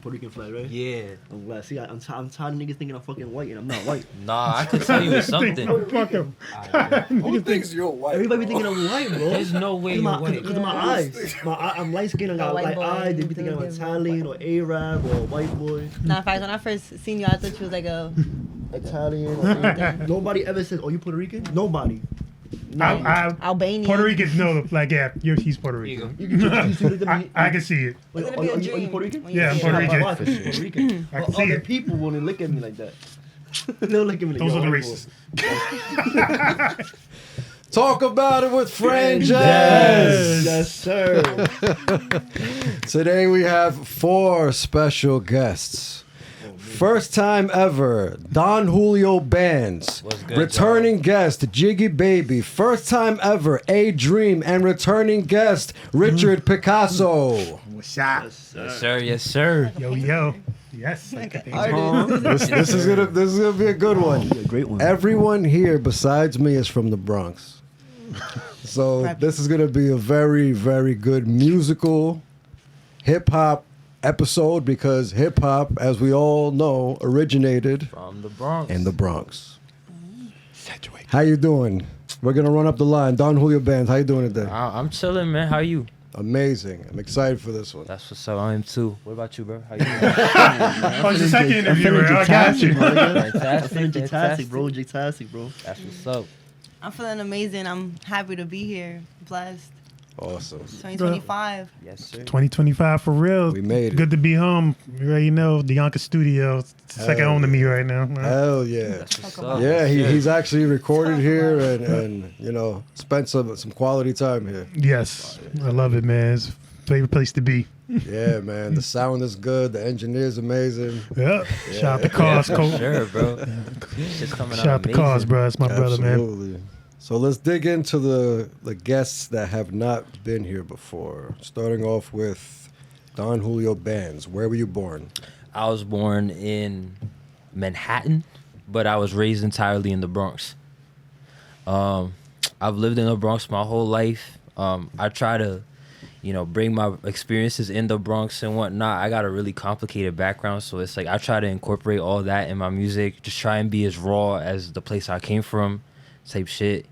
Puerto Rican flag, right? Yeah. I'm glad. See, I'm tired of niggas thinking I'm fucking white and I'm not white. Nah, I could tell you it's something. Fuck him. Who thinks you're white? Everybody be thinking I'm white, bro. There's no way you're white. Because of my eyes. I'm light skinned, I got white light boy, eyes. They be thinking I'm Italian or Arab or white boy. Nah, facts. When I first seen you, I thought you was like a Italian or anything. Nobody ever says, "Oh, you Puerto Rican?" Nobody. Albanian. Puerto Ricans know, like, yeah, he's Puerto Rican. I can see it. Are you Puerto Rican? Yeah, I'm Puerto Rican. Puerto Rican. I can But see other it. people wouldn't look at me like that. They'll look at me like Those are the white racists. boy. Talk about it with Franjez. Yes, sir. Today we have 4 special guests. First time ever, DonJulioBands. What's good, Returning guest, Jiggybabyy. First time ever, A-Dream. And returning guest, Richard Pigkaso. What's up? Yes, sir. Yes, sir. Yo. Yes. This is gonna be a good one. A great one. Everyone here besides me is from the Bronx. So this is gonna be a very, very good musical hip-hop episode because hip-hop, as we all know, originated From the Bronx. in the Bronx. How you doing? We're gonna run up the line. DonJulioBands, how you doing today? I'm chilling, man. How you? Amazing. I'm excited for this one. That's what's up. I am too. What about you, bro? How you doing? Oh, it's the second interviewer. I got you. I'm Fantastic. feeling jigtastic, bro. Jigtastic, bro. That's what's up. I'm feeling amazing. I'm happy to be here. Blessed. Awesome. 2025. Yes, sir. 2025 for real. We made it. Good to be home. You already know the Yonkers studio. It's second home to me right now. Hell yeah. That's what's Talk up. about Yeah, Yes, sir. he's actually recorded Talk here about and you know spent some quality time here. Yes. I love it, man. It's favorite place to be. Yeah, man. The sound is good. The engineer's amazing. Yep. Shout out to Cause, Coach. Sure, bro. Shit's coming Shout out to amazing. Cause, bro. That's my brother, man. Absolutely. So let's dig into the guests that have not been here before. Starting off with DonJulioBands. Where were you born? I was born in Manhattan, but I was raised entirely in the Bronx. I've lived in the Bronx my whole life. I try to, bring my experiences in the Bronx and whatnot. I got a really complicated background, so it's like I try to incorporate all that in my music. Just try and be as raw as the place I came from, type shit.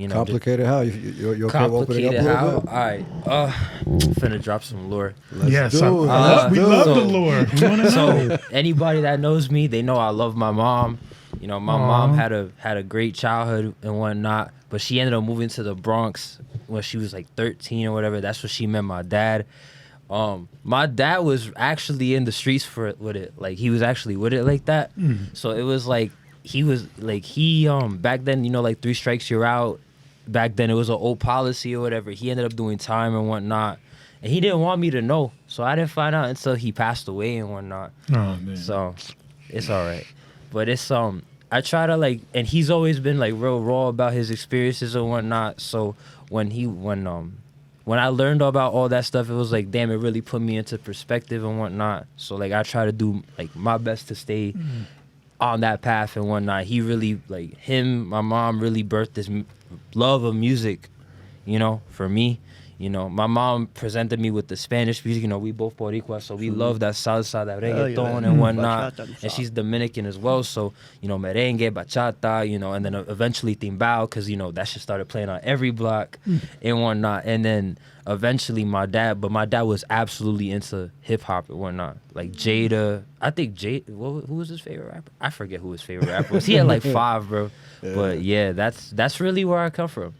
Complicated how? You're okay with opening up complicated a how? little All bit? right. Finna drop some lore. Yes. do it. We love the lore. We want to know. So anybody that knows me, they know I love my mom. My mom had a great childhood and whatnot, but she ended up moving to the Bronx when she was like 13 or whatever. That's when she met my dad. My dad was actually in the streets with it. Like he was actually with it like that. So it was like he back then, like 3 strikes you're out. Back then it was an old policy or whatever. He ended up doing time and whatnot. And he didn't want me to know. So I didn't find out until he passed away and whatnot. Oh, man. So it's all right. But it's I try to and he's always been like real raw about his experiences and whatnot. So when I learned about all that stuff, it was like, damn, it really put me into perspective and whatnot. So like I try to do like my best to stay on that path and whatnot. He really my mom really birthed this love of music, for me. My mom presented me with the Spanish music. We both Boricua, so we love that salsa, that reggaeton and whatnot. And she's Dominican as well, so merengue, bachata, and then eventually timbal, because that shit started playing on every block and whatnot. And then eventually my dad was absolutely into hip hop and whatnot. Like Jada, I think who was his favorite rapper? I forget who his favorite rapper was. He had like 5, bro. Yeah. But yeah, that's really where I come from.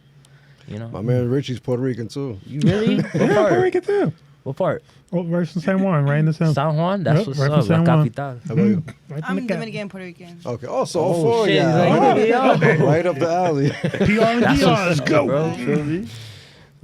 My man Richie's Puerto Rican too. You really? What Yeah, part? Puerto Rican too. What part? Oh, right from San Juan, right in the center. San Juan? That's Yep, what's right up. from San La Juan. Capital. How about you? Right from I'm the cap. Dominican, Puerto Rican. Okay. Also, all 4 shit, yeah. like, Right up the alley. PR and That's DR, what's let's up, go. bro.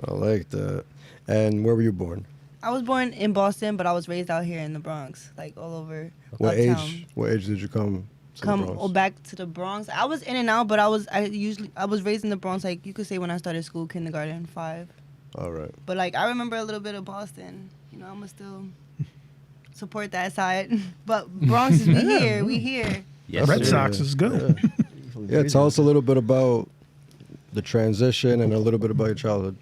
I like that. And where were you born? I was born in Boston, but I was raised out here in the Bronx, like all over What uptown. age? What age did you come to the Bronx? Back to the Bronx. I was in and out, but I was raised in the Bronx. Like you could say when I started school, kindergarten, 5. All right. But I remember a little bit of Boston. I'ma still support that side. But Bronx is we here. Yes, Red sir. Sox is good. Yeah, tell us a little bit about the transition and a little bit about your childhood.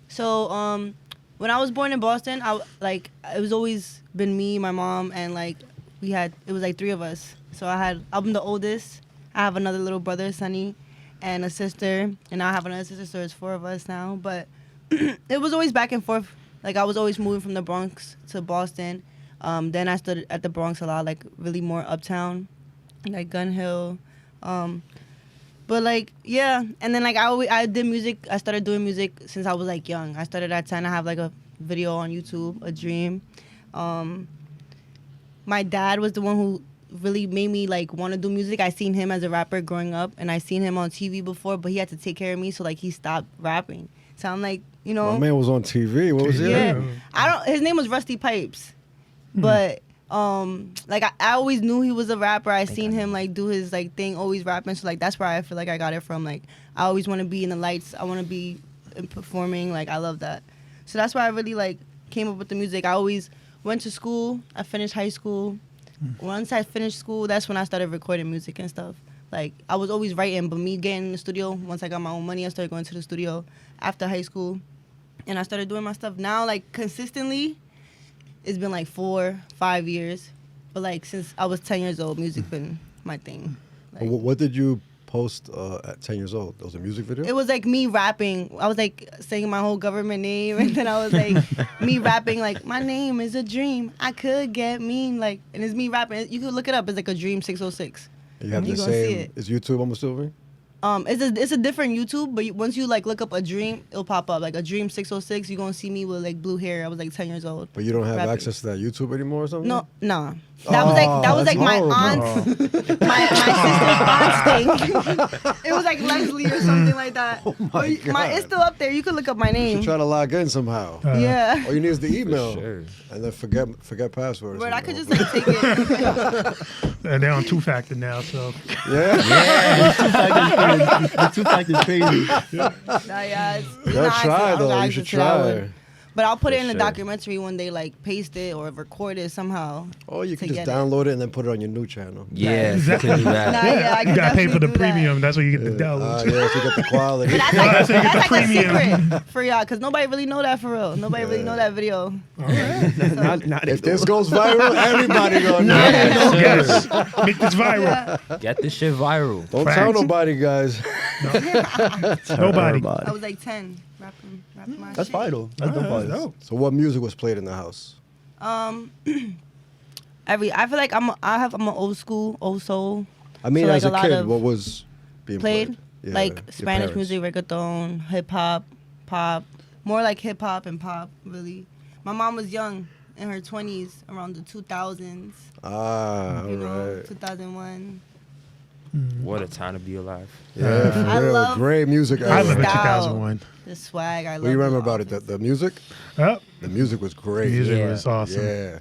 So when I was born in Boston, it was always been me, my mom, and like it was like 3 of us. So I'm the oldest. I have another little brother, Sonny, and a sister, and I have another sister, so it's 4 of us now. But it was always back and forth. Like I was always moving from the Bronx to Boston. Then I studied at the Bronx a lot, like really more uptown, like Gun Hill. But like, yeah. And then like I did music. I started doing music since I was like young. I started at 10. I have like a video on YouTube, A Dream. My dad was the one who really made me like want to do music. I seen him as a rapper growing up, and I seen him on TV before, but he had to take care of me, so like he stopped rapping. So I'm like, you know, My man was on TV. What was he? yeah. His name was Rusty Pipes, but like I always knew he was a rapper. I seen him like do his like thing, always rapping. So like that's where I feel like I got it from. Like I always want to be in the lights. I want to be performing. Like I love that. So that's why I really like came up with the music. I always went to school. I finished high school. Once I finished school, that's when I started recording music and stuff. Like, I was always writing, but me getting in the studio, once I got my own money, I started going to the studio after high school. And I started doing my stuff. Now, like, consistently, it's been like 4, 5 years. But, like, since I was 10 years old, music been my thing. Like, What did you post at 10 years old? That was a music video? it was like me rapping. I was like saying my whole government name, and then I was like me rapping like, my name is a dream. I could get mean, like, and it's me rapping. You could look it up. It's like A Dream 606. You have You the gonna see same. it. Is YouTube almost over? It's a different YouTube, but once you like look up A Dream, it'll pop up like A Dream 606. You gonna see me with like blue hair. I was like 10 years old. But you don't have rapping. access to that YouTube anymore or something? No. That was like my horrible. aunt's my sister's aunt's thing. It was like Leslie or something like that. Oh my God. It's still up there. You could look up my You name. should try to log in somehow. Yeah. All you need is the email. sure. And then forget passwords. But I could just like take it. They're on 2-factor now, so Yeah. The 2-factor is crazy. Try though. You should try. But I'll put it in the sure. documentary when they like paste it or record it somehow. Or you can to just get it. download it and then put it on your new channel. Yeah, you could do that. Nah, yeah, I you could gotta pay for the definitely do that. premium. That's where you get the downloads. Yeah, so you get the quality. But that's that's how you get like the a premium. secret for y'all, because nobody really know that for real. Nobody really know that video. Not If this goes viral, everybody gonna know. Yes, make this viral. Yeah. Get this shit viral. Don't Facts. tell nobody, guys. Nobody. I was like 10, rapping my That's shit. fire though. That's dope fire. Dope. So what music was played in the house? I feel like I'm an old school, old soul. I mean, So, like, as a a lot kid, of what was being played? Yeah, like your Spanish parents. music, reggaeton, hip hop, pop, more like hip hop and pop, really. My mom was young, in her 20s, around the 2000s. Ah, all You know, right. 2001. What a time to be alive. Yeah, for I real. love Great music. the I era. remember style. 2001. The swag, I love. What do you remember the about it? outfits. The music? Oh, The music was great. music Yeah. was awesome. Yeah.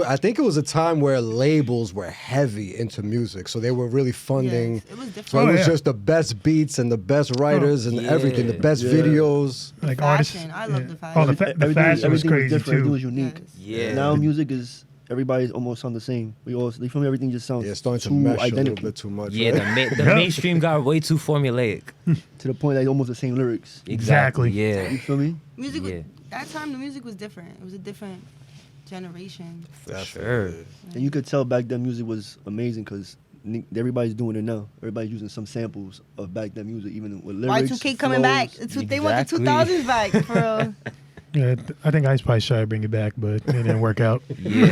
I think it was a time where labels were heavy into music, so they were really funding. Yes, it was different. So it Oh, was yeah. just the best beats and the best writers and yeah. everything, the best Yeah. videos. Like artists. Fashion. I love yeah. the fashion. Oh, the fashion was everything was crazy different. Everything too. was unique. Yes. Yeah. Now music is everybody's almost sound the same. We all they feel me, everything just sounds Yeah, it's starting to too mesh a identical little bit too much. Yeah, right? the mainstream got way too formulaic. to the point that it's almost the same lyrics. Exactly. Yeah. You feel me? Music. Yeah. That time, the music was different. It was a different generation. For sure. And you could tell back then music was amazing because everybody's doing it now. Everybody's using some samples of back then music, even with lyrics. Y2K coming back. flows. They want the Exactly. 2000s back, for real. Yeah, I think Ice Spice tried to bring it back, but it didn't work out. Yeah.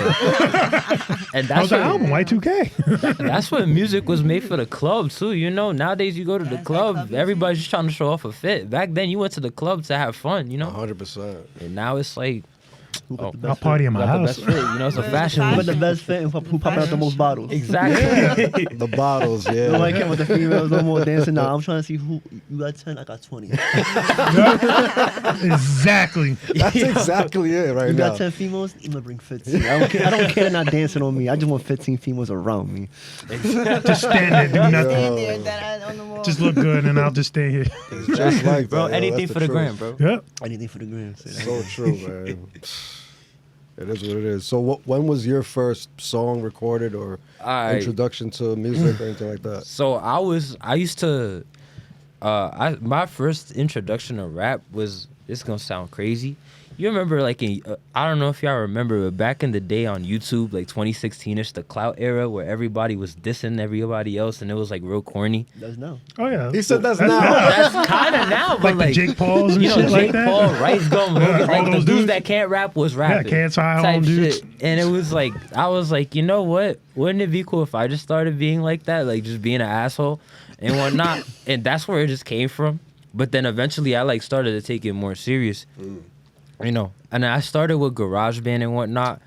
And That was that's the what, album, Y2K. that's what music was made for the club too. You know, nowadays you go to the That's like club, club music. everybody's just trying to show off a fit. Back then you went to the club to have fun, you know. 100%. And now it's like Who got the I'll best party fit? in my got the house. best fit. You know, it's a Where's fashion the Who week. got the best fit and who popping out the most bottles? Exactly. The bottles, yeah. Nobody came with the females, no more dancing. Nah, I'm trying to see who you got 10, I got 20. Exactly. That's exactly it right You now. got 10 females, I'm gonna bring 15. I don't care they're not dancing on me. I just want 15 females around me. Just stand there, do nothing. Stand there, that on the wall. Just look good, and I'll just stay here. It's just like Bro, that, yo. anything That's for the truth. gram, bro. Yep. Anything for the gram. Say that. So true, man. It is what it is. So when was your first song recorded or Alright. introduction to music or anything like that? So I used to my first introduction to rap was, this is gonna sound crazy. You remember, like, I don't know if y'all remember, but back in the day on YouTube, like 2016ish, the clout era, where everybody was dissing everybody else, and it was like real corny. That's now. Oh yeah. He said that's now. That's kind of now, but Like the Jake Pauls and you know, shit Jake like that. Paul, Rice Gum, Logan, like All the those dudes dudes. that can't rap was rapping. can't tie type home dudes. shit. And it was like, I was like, you know what? Wouldn't it be cool if I just started being like that, like just being an asshole and whatnot? And that's where it just came from. But then eventually, I like started to take it more serious. You know, and I started with GarageBand and whatnot.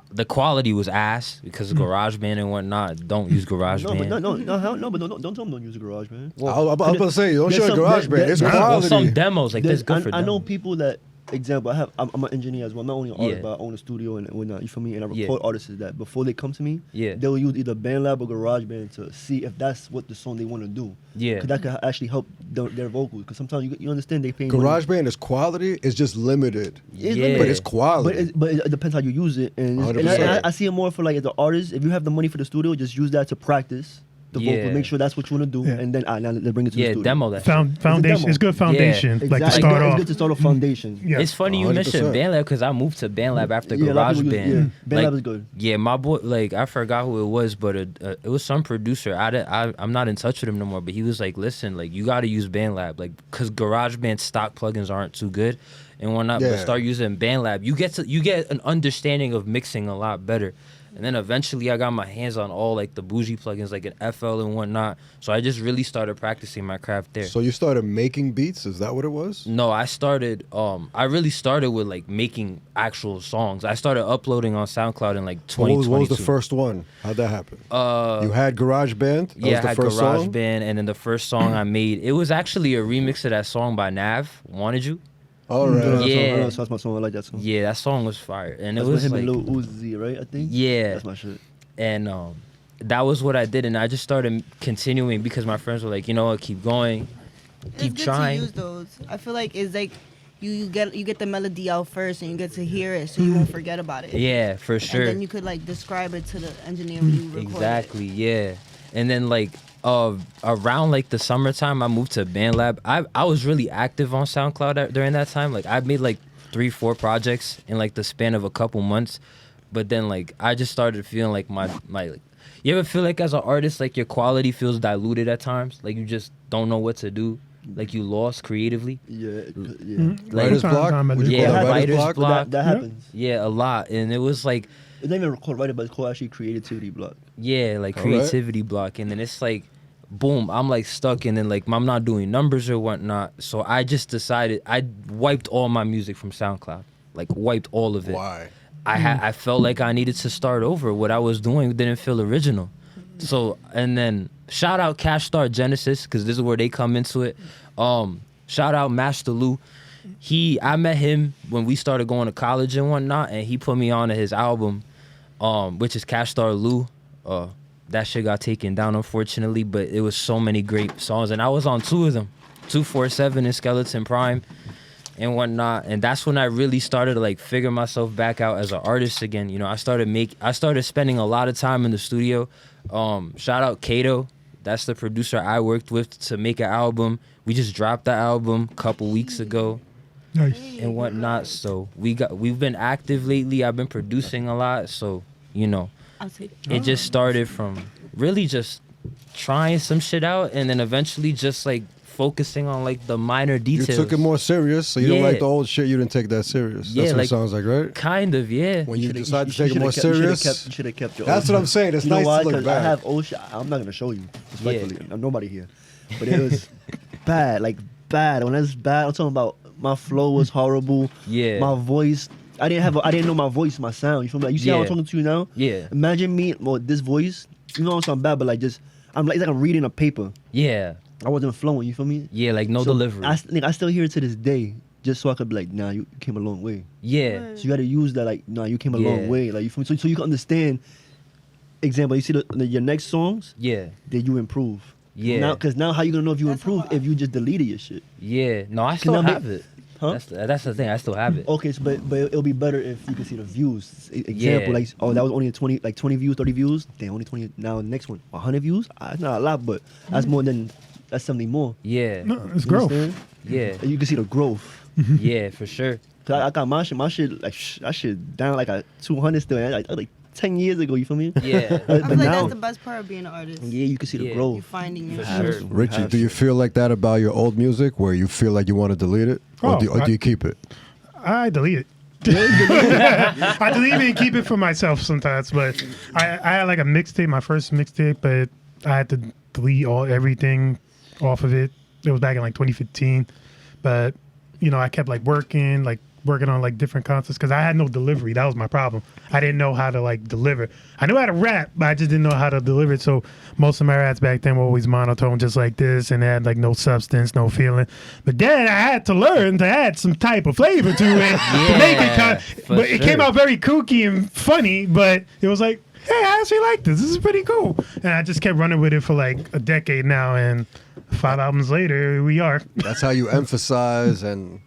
The quality was ass because GarageBand and whatnot. Don't use GarageBand. But don't tell them don't use a garage, man. I was about to say, don't there's show some- GarageBand. there- It's there's- Well, quality. some demos like that's good for them. I know people that, example, I'm an engineer as well. I'm not only an artist, Yeah. but I own a studio and whatnot. You feel me? And I Yeah. record artists that before they come to me, Yeah. they'll use either BandLab or GarageBand to see if that's what the song they want to do. Yeah. Because that could actually help their vocals. Because sometimes you understand they pay money. GarageBand is quality. It's just limited. It's Yeah. limited. But it's quality. But it depends how you use it. And 100%. I see it more for like as an artist. If you have the money for the studio, just use that to practice the Yeah. vocal. Make sure that's what you want to do, Yeah. and then now they bring it to the Yeah, studio. demo that. Foundation. demo. It's good foundation. Exactly. Like to start It's off. good to start a foundation. Yeah. It's funny you 100%. mentioned BandLab because I moved to BandLab after Yeah, a lot of people GarageBand. use- yeah, BandLab Like, is good. Yeah, my boy, like I forgot who it was, but it was some producer. I'm not in touch with him no more. But he was like, "Listen, like you got to use BandLab, like because GarageBand stock plugins aren't too good and whatnot. But Yeah. start using BandLab. You get an understanding of mixing a lot better." And then eventually I got my hands on all like the bougie plugins like an FL and whatnot. So I just really started practicing my craft there. So you started making beats? Is that what it was? No, I started. I really started with like making actual songs. I started uploading on SoundCloud in like What 2022. was the first one? How'd that happen? You had GarageBand? That Yeah, was the I had first song? GarageBand, and then the first song I made, it was actually a remix of that song by Nav, "Wanted You." All right. Yeah. That's my song. I like that song. Yeah, that song was fire, and That's it was with like, him and Lil Uzi, right? I think. yeah, That's my shit. and that was what I did, and I just started continuing because my friends were like, you know what, keep going, It's keep good trying. to use those. I feel like it's like you get the melody out first and you get to hear it so you won't forget about it. Yeah, for sure. And then you could like describe it to the engineer when you record Exactly, yeah. And then like around like the summertime, I moved to BandLab. I was really active on SoundCloud during that time. Like I made like 3-4 projects in like the span of a couple months. But then like I just started feeling like my like, you ever feel like as an artist like your quality feels diluted at times? Like you just don't know what to do. Like you lost creatively. Yeah. Like, Writer's block? Would you Yeah, call that writer's writer's block? block. That happens. yeah, a lot. And it was like, It's not even called writer, but it's called actually creativity block. yeah, like All right. creativity block. And then it's like, boom, I'm like stuck, and then like I'm not doing numbers or whatnot. So I just decided I wiped all my music from SoundCloud, like wiped all of it. Why? I felt like I needed to start over. What I was doing didn't feel original. So and then shout out Cash Star Genesis because this is where they come into it. Shout out Master Lou. I met him when we started going to college and whatnot, and he put me on to his album, which is Cash Star Lou. That shit got taken down unfortunately, but it was so many great songs, and I was on 2 of them, 247 and Skeleton Prime and whatnot. And that's when I really started to like figure myself back out as an artist again. You know, I started spending a lot of time in the studio. Shout out Kato. That's the producer I worked with to make an album. We just dropped the album a couple weeks ago Nice. and whatnot. So we've been active lately. I've been producing a lot. So, you know, I'll take it. it just started from really just trying some shit out, and then eventually just like focusing on like the minor You details. took it more serious, so you don't Yeah. like the old shit. You didn't take that serious. Yeah, That's what like- it sounds like, right? Kind of, yeah. When you Shoulda- decided to you take it more shoulda kept- serious. You should have kept your That's old what I'm shit. saying. It's You know nice why? to look 'Cause back. I have old shit. I'm not gonna show you respectfully. Nobody here, but it was bad. Like bad. When it's bad, I'm talking about my flow was horrible. Yeah. My voice. I didn't know my voice, my sound. You feel me? Like, you see how I'm Yeah. talking to you now? Yeah. Imagine me, well, this voice. You know, I'm sound bad, but like just, it's like I'm reading a paper. Yeah. I wasn't flowing. You feel me? Yeah, like no So delivery. I still hear it to this day, just so I could be like, nah, you came a long way. yeah. So you got to use that, like, nah, you came a Yeah. long way. Like, you feel me? So you can understand. Example, you see your next songs, Yeah. then you improve. Yeah. Now, because now how you gonna know if you That's improve hard. if you just deleted your shit? Yeah. No, I Can still I make- have it. Huh? That's the thing. I still have it. Okay, so, but it'll be better if you can see the views. Example, Yeah. like, oh, that was only 20 views, 30 views. Damn, only 20. Now the next one, 100 views. That's not a lot, but that's more than that's something more. Yeah. No, it's You growth. understand? Yeah. And you can see the growth. Yeah, for sure. Cause I got my shit like that shit down like a 200 still. Like 10 years ago, you feel me? Yeah. I feel But like now, that's the best part of being an artist. yeah, you can see the Yeah. growth. You finding your For sure. shit. Richie, do you feel like that about your old music, where you feel like you want to delete it, or do you keep it? I delete it. I delete it and keep it for myself sometimes. But I had like a mixtape, my first mixtape, but I had to delete everything off of it. It was back in like 2015. But, I kept like working on like different concerts because I had no delivery. That was my problem. I didn't know how to like deliver. I knew how to rap, but I just didn't know how to deliver it. So most of my raps back then were always monotone, just like this, and they had like no substance, no feeling. But then I had to learn to add some type of flavor to it to make it but it came out very kooky and funny, but it was like, hey, I actually like this. This is pretty cool. And I just kept running with it for like a decade now, and 5 albums later, here we are. That's how you emphasize and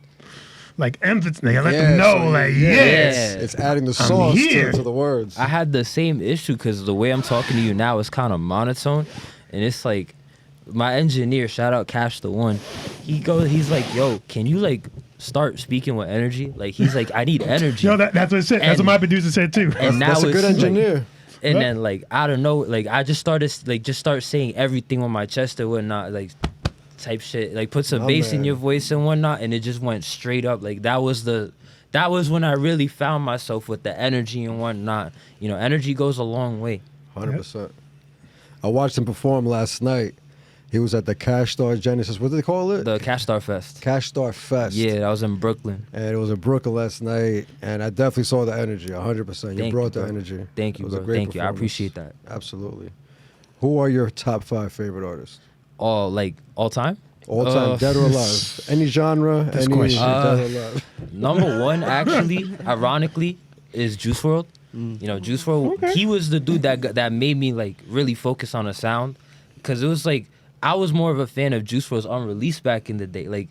Like emphasis, they let them know, so like, yeah. yes. it's adding the sauce here. to the words. I had the same issue because the way I'm talking to you now is kind of monotone, and it's like my engineer, shout out Cash the One, he's like, yo, can you like start speaking with energy? Like he's like, I need energy. Yo, that's what it said. That's what my producer said too. And now That's a it's good engineer. Like, and then like I don't know, like I just started start saying everything on my chest and whatnot, like type shit, like put some bass in your voice and whatnot, and it just went straight up. Like that was when I really found myself with the energy and whatnot. Energy goes a long way. 100%. I watched him perform last night. He was at the Cash Star Genesis. What do they call it? The Cash Star Fest. Cash Star Fest. Yeah, that was in Brooklyn. And it was in Brooklyn last night, and I definitely saw the energy, 100%. You brought the energy. Thank you, It was a bro. great Thank you. I performance. appreciate that. Absolutely. Who are your top 5 favorite artists? All time? All time, dead or alive? Any genre, any question. dead or alive? Number one, actually, ironically, is Juice WRLD. Juice WRLD. He was the dude that made me like really focus on a sound, because it was like I was more of a fan of Juice WRLD's unreleased back in the day, like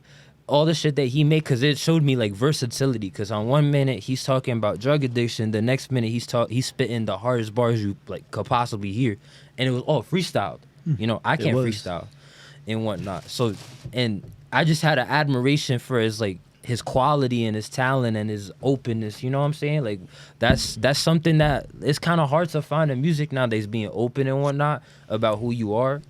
all the shit that he made, because it showed me like versatility. Because on one minute he's talking about drug addiction, the next minute he's spitting the hardest bars you like could possibly hear, and it was all freestyled. I can't freestyle and whatnot. So, and I just had an admiration for his quality and his talent and his openness. You know what I'm saying? Like that's something that it's kind of hard to find in music nowadays, being open and whatnot about who you are.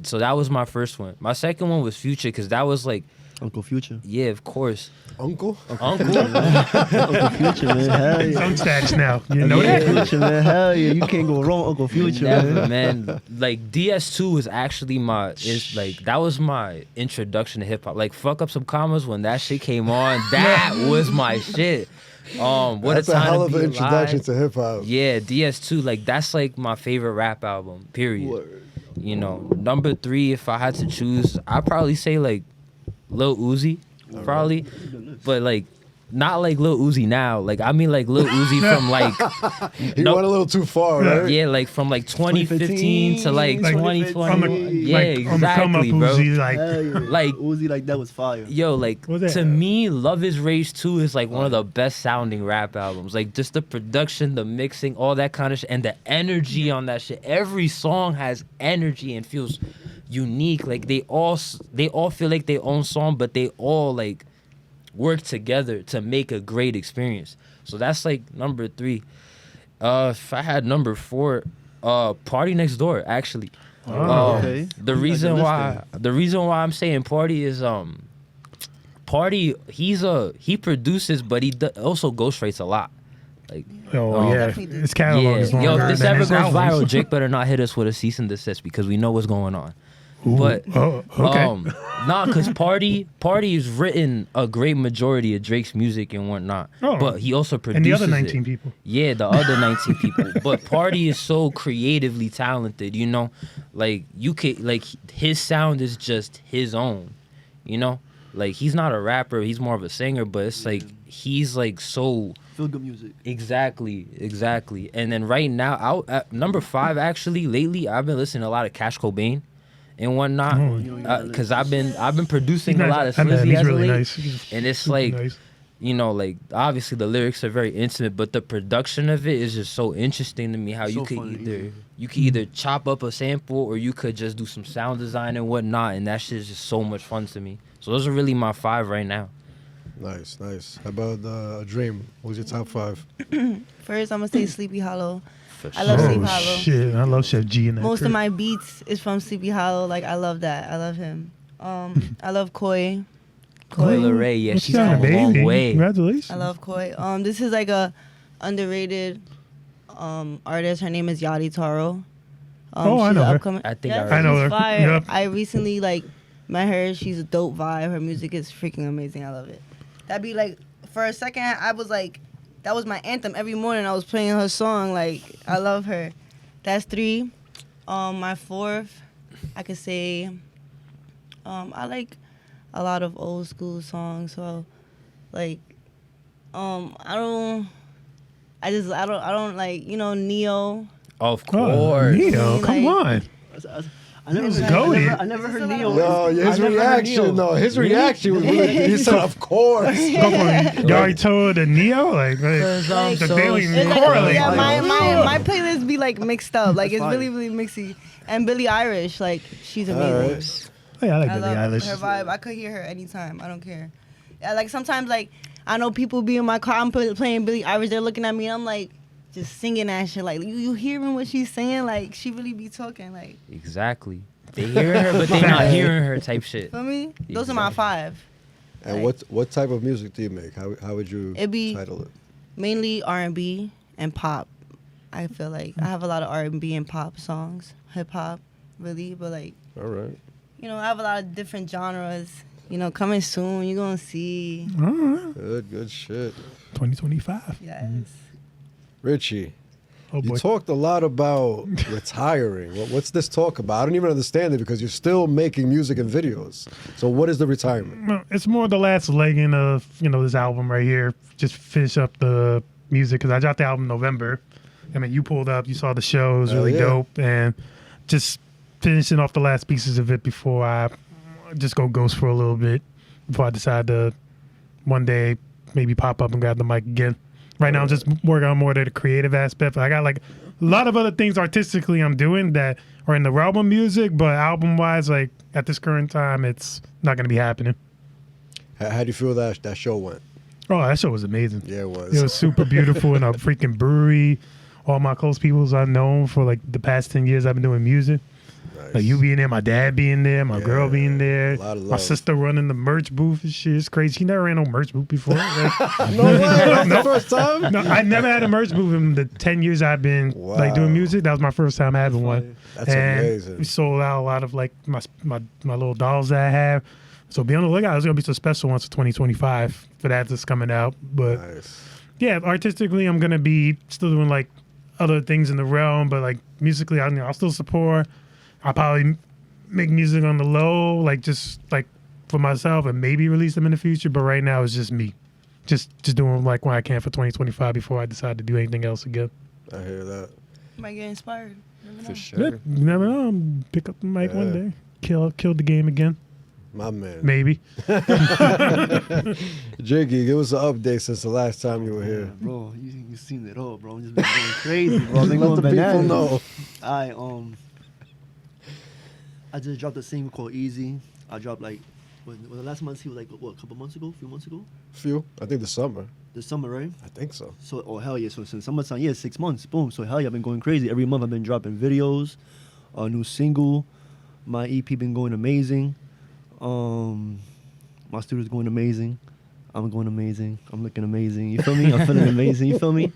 So that was my first one. My second one was Future, because that was like Uncle Future. Yeah, of course. Uncle? Uncle. Uncle Future, man. Hell yeah. Some stats now. You know Yeah, that? Future, man. Hell yeah. You can't go wrong, Uncle Future, Never, man. man. Like DS2 was actually that was my introduction to hip hop. Like Fuck Up Some Commas, when that shit came on, that was my shit. What That's a time hell to of be an introduction alive. to hip hop. Yeah, DS2, like that's like my favorite rap album, period. Word. Number 3, if I had to choose, I'd probably say like Lil Uzi, probably. But like not like Lil Uzi now. Like I mean like Lil Uzi from like He went a little too far, right? yeah, like from like 2015 to like 2020. Yeah, on the come up exactly, bro. Uzi, like, Hell yeah. Like- Uzi, like that was fire. Yo, like What was that? to me, Love Is Rage 2 is like one of the best sounding rap albums. Like just the production, the mixing, all that kind of shit, and the energy on that shit. Every song has energy and feels unique. Like they all feel like their own song, but they all like work together to make a great experience. So that's like number 3. If I had number 4, Party Next Door, actually. Okay. The reason why I'm saying Party is Party, he produces, but he also ghostwrites a lot. Like yeah, Definitely do. his catalog yeah, is longer yo, if this than ever his goes albums. viral, Jake better not hit us with a cease and desist, because we know what's going on. Ooh, But okay. because Party's written a great majority of Drake's music and whatnot, Oh. but he also produces And the other it. 19 people. Yeah, the other 19 people. But Party is so creatively talented, like you could like his sound is just his own, like he's not a rapper, he's more of a singer, but it's like he's like so Feel good music. exactly. And then right now, at number 5, actually lately I've been listening to a lot of Cash Cobain and whatnot, because I've been producing a lot of I met him. Slizzy He's as of really late. nice. He's And it's super like, nice. like obviously the lyrics are very intimate, but the production of it is just so interesting to me. How you So could funny, either chop up a sample, or you could just do some sound design and whatnot, and that shit is just so much fun to me. So those are really my 5 right now. Nice, nice. How about a dream? What's your top 5? First, I'm gonna say Sleepy Hollow. For I love sure. Sleepy Oh Hollow. shit! I love Chef G in that. Most crib. of my beats is from Sleepy Hollow. Like I love that. I love him. I love Koi. Coi Leray, yeah, What's she's that, come a long baby? way. Congratulations. I love Koi. This is like a underrated artist. Her name is Yadi Taro. Oh, I she's know an her. upcoming- I think Yes, I I know she's her. Fire. Yep. I recently like met her. She's a dope vibe. Her music is freaking amazing. I love it. That'd be like for a second I was like, that was my anthem every morning. I was playing her song. Like I love her. That's 3. My 4th, I could say, I like a lot of old school songs. So, like, I don't like, Neo. Of Oh, course. Neo, come Like- on. I never, Go ahead. I never heard This is a Neo. lot Yo, his I never heard Neo. reaction, though. His reaction was really. He said, "Of course." Go for it. You already told the Neo, like I'm the so daily sick. It's like, correlate. yeah, Fire. my playlist be like mixed up. Like it's That's really, really mixy. And Billie Eilish, like she's amazing. right. Oh, yeah, I like I Billie love Eilish. her vibe. I could hear her anytime. I don't care. Yeah, like sometimes, like I know people be in my car. I'm playing Billie Eilish. They're looking at me. And I'm like just singing that shit. Like you hearing what she's saying? Like she really be talking. Like Exactly. They hearing her, but they not hearing her type shit. for me, those are my 5. And Like- what type of music do you make? How would you It'd be- title it? Mainly R&B and pop. I feel like I have a lot of R&B and pop songs, hip hop, really. But like All right. I have a lot of different genres. Coming soon. You're gonna see. All right. Good shit. 2025. Yes. Richie, Oh you boy. talked a lot about retiring. What's this talk about? I don't even understand it because you're still making music and videos. So what is the retirement? Well, it's more the last legging of this album right here. Just finish up the music because I dropped the album in November. I mean, you pulled up, you saw the show, it was Hell really yeah. dope, and just finishing off the last pieces of it before I just go ghost for a little bit before I decide to one day maybe pop up and grab the mic again. Right now, I'm just working on more of the creative aspect. I got like a lot of other things artistically I'm doing that are in the realm of music, but album wise, like at this current time, it's not going to be happening. How do you feel that show went? Oh, that show was amazing. Yeah, it was. It was super beautiful in a freaking brewery. All my close peoples I've known for like the past 10 years I've been doing music. Nice. Like you being there, my dad being there, my girl Yeah, being there, a lot of my love. sister running the merch booth and shit. It's crazy. She never ran no merch booth before. Like, No way. That's the first time. no, I never had a merch booth in the 10 years I've been like Wow. doing music. That was my first time having one. That's and amazing. we sold out a lot of like my little dolls that I have. So be on the lookout. There's gonna be some special ones for 2025 for that that's coming out. But Nice. yeah, artistically, I'm gonna be still doing like other things in the realm, but like musically, I'll still support. I'll probably make music on the low, like just like for myself, and maybe release them in the future. But right now, it's just me, just doing like what I can for 2025 before I decide to do anything else again. I hear that. Might get inspired. Never know. For sure. Yeah, you never know. I'm pick up the mic one Yeah. day, kill the game again, My man. maybe. Jiggy, give us an update since the last time you were here. Bro, you seen it all, bro. I'm just been going crazy, bro. I've been Let going the people bananas. know. I just dropped a single called Easy. I dropped like, was the last month he was like, what, a couple months ago? A few months ago? Few. I think the summer. This summer, right? I think so. So, oh hell yeah. So since summertime, yeah, 6 months. Boom. So hell yeah, I've been going crazy. Every month I've been dropping videos, a new single. My EP been going amazing. My studio's going amazing. I'm going amazing. I'm looking amazing. You feel me? I'm feeling amazing. You feel me?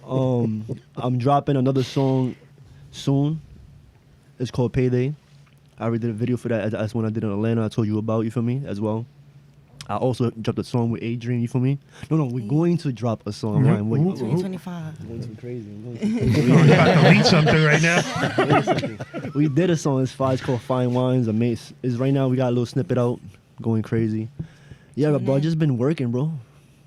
I'm dropping another song soon. It's called Payday. I already did a video for that. That's one I did in Atlanta. I told you about. You feel me? As well. I also dropped a song with Adrian. You feel me? No, we're going to drop a song. I'm lying. Wait, Ooh. 2025. I'm going too crazy. I'm going I'm about to leak something right now. Wait a second. We did a song. It's called Fine Wines. It's right now. We got a little snippet out, going crazy. Yeah, bro. I just been working, bro.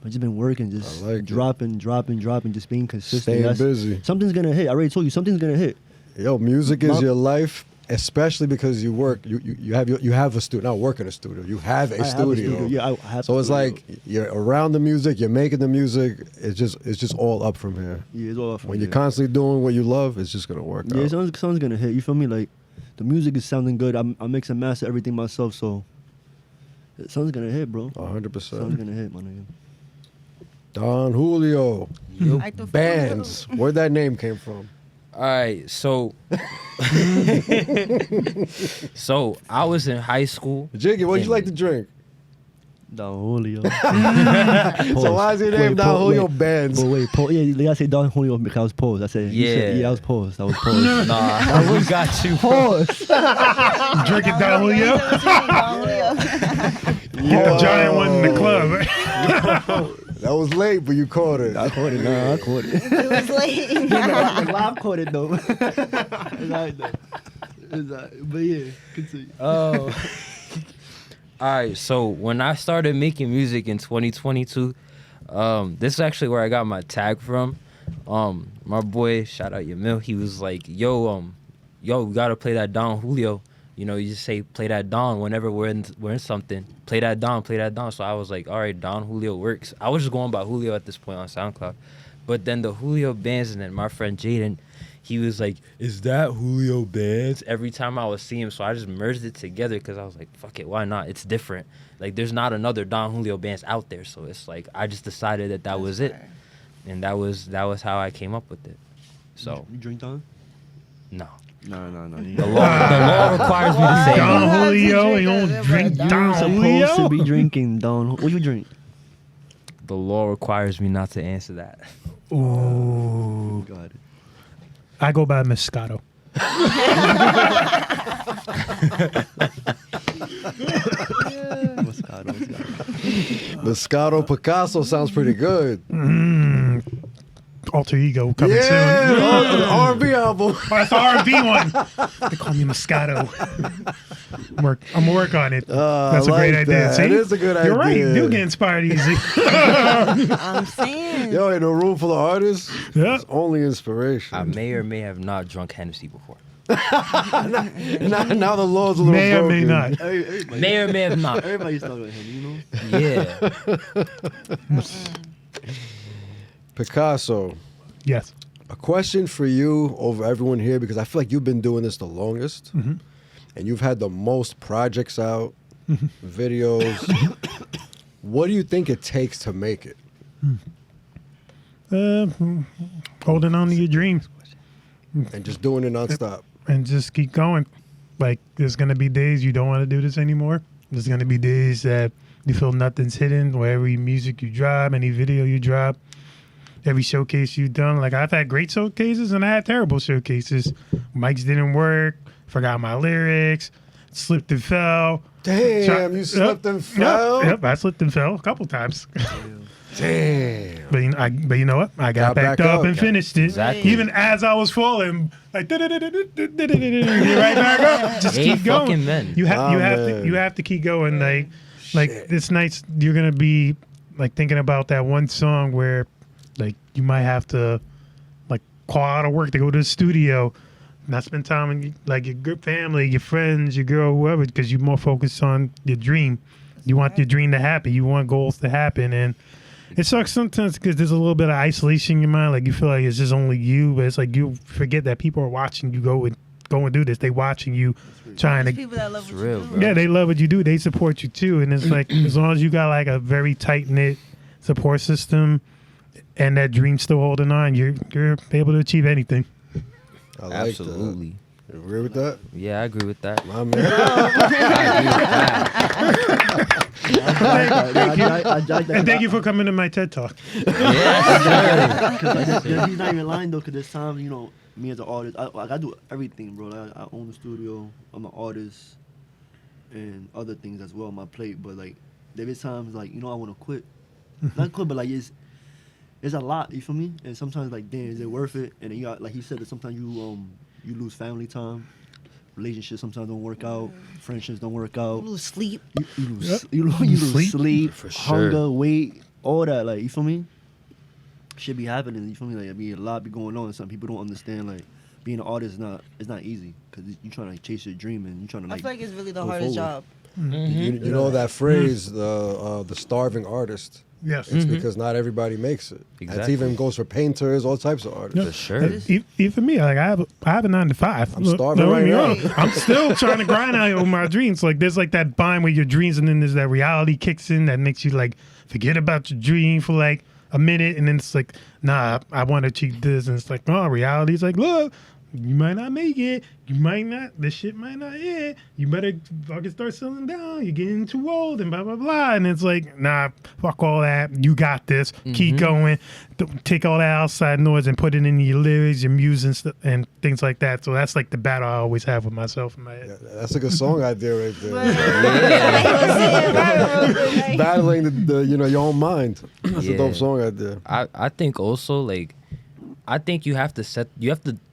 I just been working, just I like it. dropping, just being consistent. Staying That's- busy. Something's gonna hit. I already told you something's gonna hit. Yo, music is My- your life, especially because you work. You have a studio. Not work in a studio. You have I a have a studio. Yeah, I have. So a it's studio. like you're around the music. You're making the music. It's just all up from here. Yeah, it's all up from When you're there. constantly doing what you love, it's just gonna work Yeah, out. something's gonna hit. You feel me? Like the music is sounding good. I mix and master everything myself, so Something's gonna hit, bro. 100%. Something's gonna hit, my nigga. Don Julio Like the Bands. Where that name came from? All right, so so I was in high school. Jiggy, what'd you And- like to drink? Don Julio. So why is your name Don Julio Bands? But wait, yeah, you gotta say Don Julio because I was posed. I said, you said, Yeah. I was posed. I was posed. Nah, we got you. Pause. Drinking Don Julio. Get the giant one in the club. That was late, but you caught it. I caught it. Nah, I caught it. It was late. The live caught it though. It's alright though. It's alright. But yeah, continue. Oh. All right, so when I started making music in 2022, this is actually where I got my tag from. My boy, shout out Yamil, he was like, yo, we gotta play that Don Julio. You know, you just say play that Don whenever we're in something. Play that Don, play that Don. So I was like, all right, Don Julio works. I was just going by Julio at this point on SoundCloud. But then the Julio Bands, and then my friend Jaden, he was like, is that Julio Bands? Every time I would see him. So I just merged it together because I was like, fuck it, why not? It's different. Like, there's not another Don Julio Bands out there. So it's like, I just decided that was it. And that was how I came up with it. So, You drink Don? no. No. The law requires me to say Don no. Julio, you don't drink You're Don supposed to Julio. be drinking Don. What you drink? The law requires me not to answer that. Ooh, Got it. I go by Moscato. Moscato. Moscato Picasso sounds pretty good. Alter Ego coming Yeah, soon. the R&B album. Oh, that's the R&B one. They call me Moscato. I'm gonna work on it. That's a I great like idea. that. See? It is a good You're right. idea. You get inspired easy. I'm saying. Yo, in a room full of artists, Yeah. it's only inspiration. I may or may have not drunk Hennessy before. now the law's a little May or may broken. not. Everybody, May or may have not. everybody started with him, you know? Yeah. Picasso, Yes. a question for you over everyone here because I feel like you've been doing this the longest and you've had the most projects out, videos. What do you think it takes to make it? Holding on to your dreams And just doing it nonstop. and just keep going. Like, there's gonna be days you don't want to do this anymore. There's gonna be days that you feel nothing's hidden. Where every music you drop, any video you drop, every showcase you've done. Like, I've had great showcases and I had terrible showcases. Mics didn't work. Forgot my lyrics. Slipped and fell. Damn, you slipped and fell? Yep, I slipped and fell a couple times. Damn. But you know what? I got back up and finished it. Exactly. Even as I was falling, like get right back up. Just keep going. Fucking men. You man. have to keep going. Like this night, you're gonna be like thinking about that one song where, like, you might have to like call out of work to go to the studio, not spend time with like your good family, your friends, your girl, whoever, because you're more focused on your dream. You want your dream to happen. You want goals to happen, and it sucks sometimes because there's a little bit of isolation in your mind. Like, you feel like it's just only you, but it's like you forget that people are watching you go and do this. They watching you, trying to. People that love what real, you do. bro. Yeah, they love what you do. They support you too, and it's like as long as you got like a very tight knit support system, and that dream still holding on, you're able to achieve anything. I like Absolutely. that. You agree with that? Yeah, I agree with that. My man. And thank you for coming to my TED Talk. Yeah, He's not even lying though, because there's times, you know, me as an artist, I do everything, bro. Like, I own the studio, I'm an artist, and other things as well on my plate. But like, there is times like, you know, I want to quit. Not quit, but like it's a lot. You feel me? And sometimes like, damn, is it worth it? And then you got, like he said, that sometimes you lose family time. Relationships sometimes don't work out. Friendships don't work out. You lose sleep. You lose, Yep. you lose Sleep. sleep, For hunger, sure. weight, all that. Like, you feel me? Shit be happening. You feel me? Like, I mean, a lot be going on. Some people don't understand. Like, being an artist is not easy because you trying to like, chase your dream and you trying to I like. feel like it's really the go hardest forward. job. You know that phrase, the starving artist. Yes. It's because not everybody makes it. That Exactly. even goes for painters, all types of artists. For sure. Even me, like I have a 9 to 5. I'm starving right now. I'm still trying to grind out over my dreams. Like there's like that bind where your dreams and then there's that reality kicks in that makes you like forget about your dream for like a minute, and then it's like, nah, I want to achieve this, and it's like, oh, reality's like, look, you might not make it. You might not. This shit might not hit. You better fucking start settling down. You're getting too old and blah, blah, blah. And it's like, nah, fuck all that. You got this. Keep going. Take all that outside noise and put it in your lyrics, your music, and things like that. So that's like the battle I always have with myself in my head. Yeah, that's a good song idea right there. Yeah. Battling the your own mind. That's a Yeah. dope song idea. I think also like I think you have to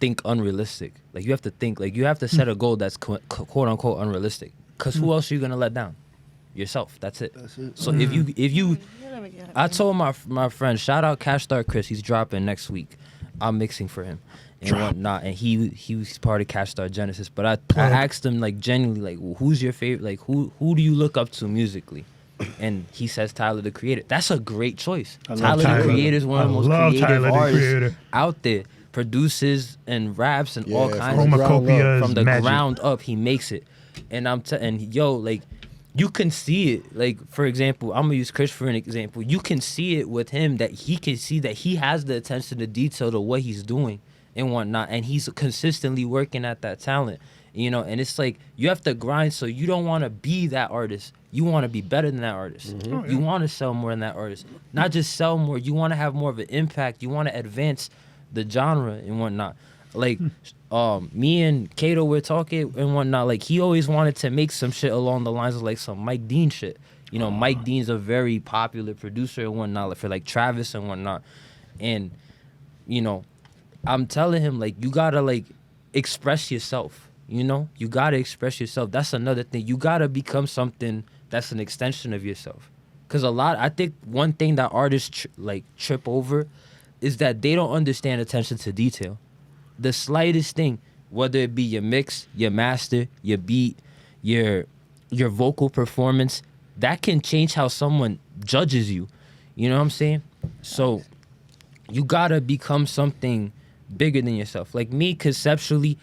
think unrealistic. Like you have to think like you have to set a goal that's quote unquote unrealistic. Cause who else are you gonna let down? Yourself. That's it. That's it. So if you I told my friend, shout out Cash Star Chris, he's dropping next week. I'm mixing for him and whatnot, and he was part of Cash Star Genesis. But I asked him like genuinely like, well, who's your favorite? Like who do you look up to musically? And he says Tyler the Creator. That's a great choice. Tyler the Creator is one of the most creative artists out there. Produces and raps and all kinds of Chromacopia from the magic. ground up. He makes it, and like you can see it. Like for example, I'm gonna use Chris for an example. You can see it with him that he can see that he has the attention to detail to what he's doing and whatnot, and he's consistently working at that talent. And it's like you have to grind, so you don't want to be that artist. You want to be better than that artist. You want to sell more than that artist. Not just sell more. You want to have more of an impact. You want to advance the genre and whatnot. Like, me and Kato were talking and whatnot. Like, he always wanted to make some shit along the lines of like some Mike Dean shit. Mike Dean's a very popular producer and whatnot, like, for like Travis and whatnot. And, I'm telling him like you gotta like express yourself. You gotta express yourself. That's another thing. You gotta become something that's an extension of yourself. Cause I think one thing that artists trip over is that they don't understand attention to detail. The slightest thing, whether it be your mix, your master, your beat, your vocal performance, that can change how someone judges you. You know what I'm saying? So you gotta become something bigger than yourself. Like me, conceptually,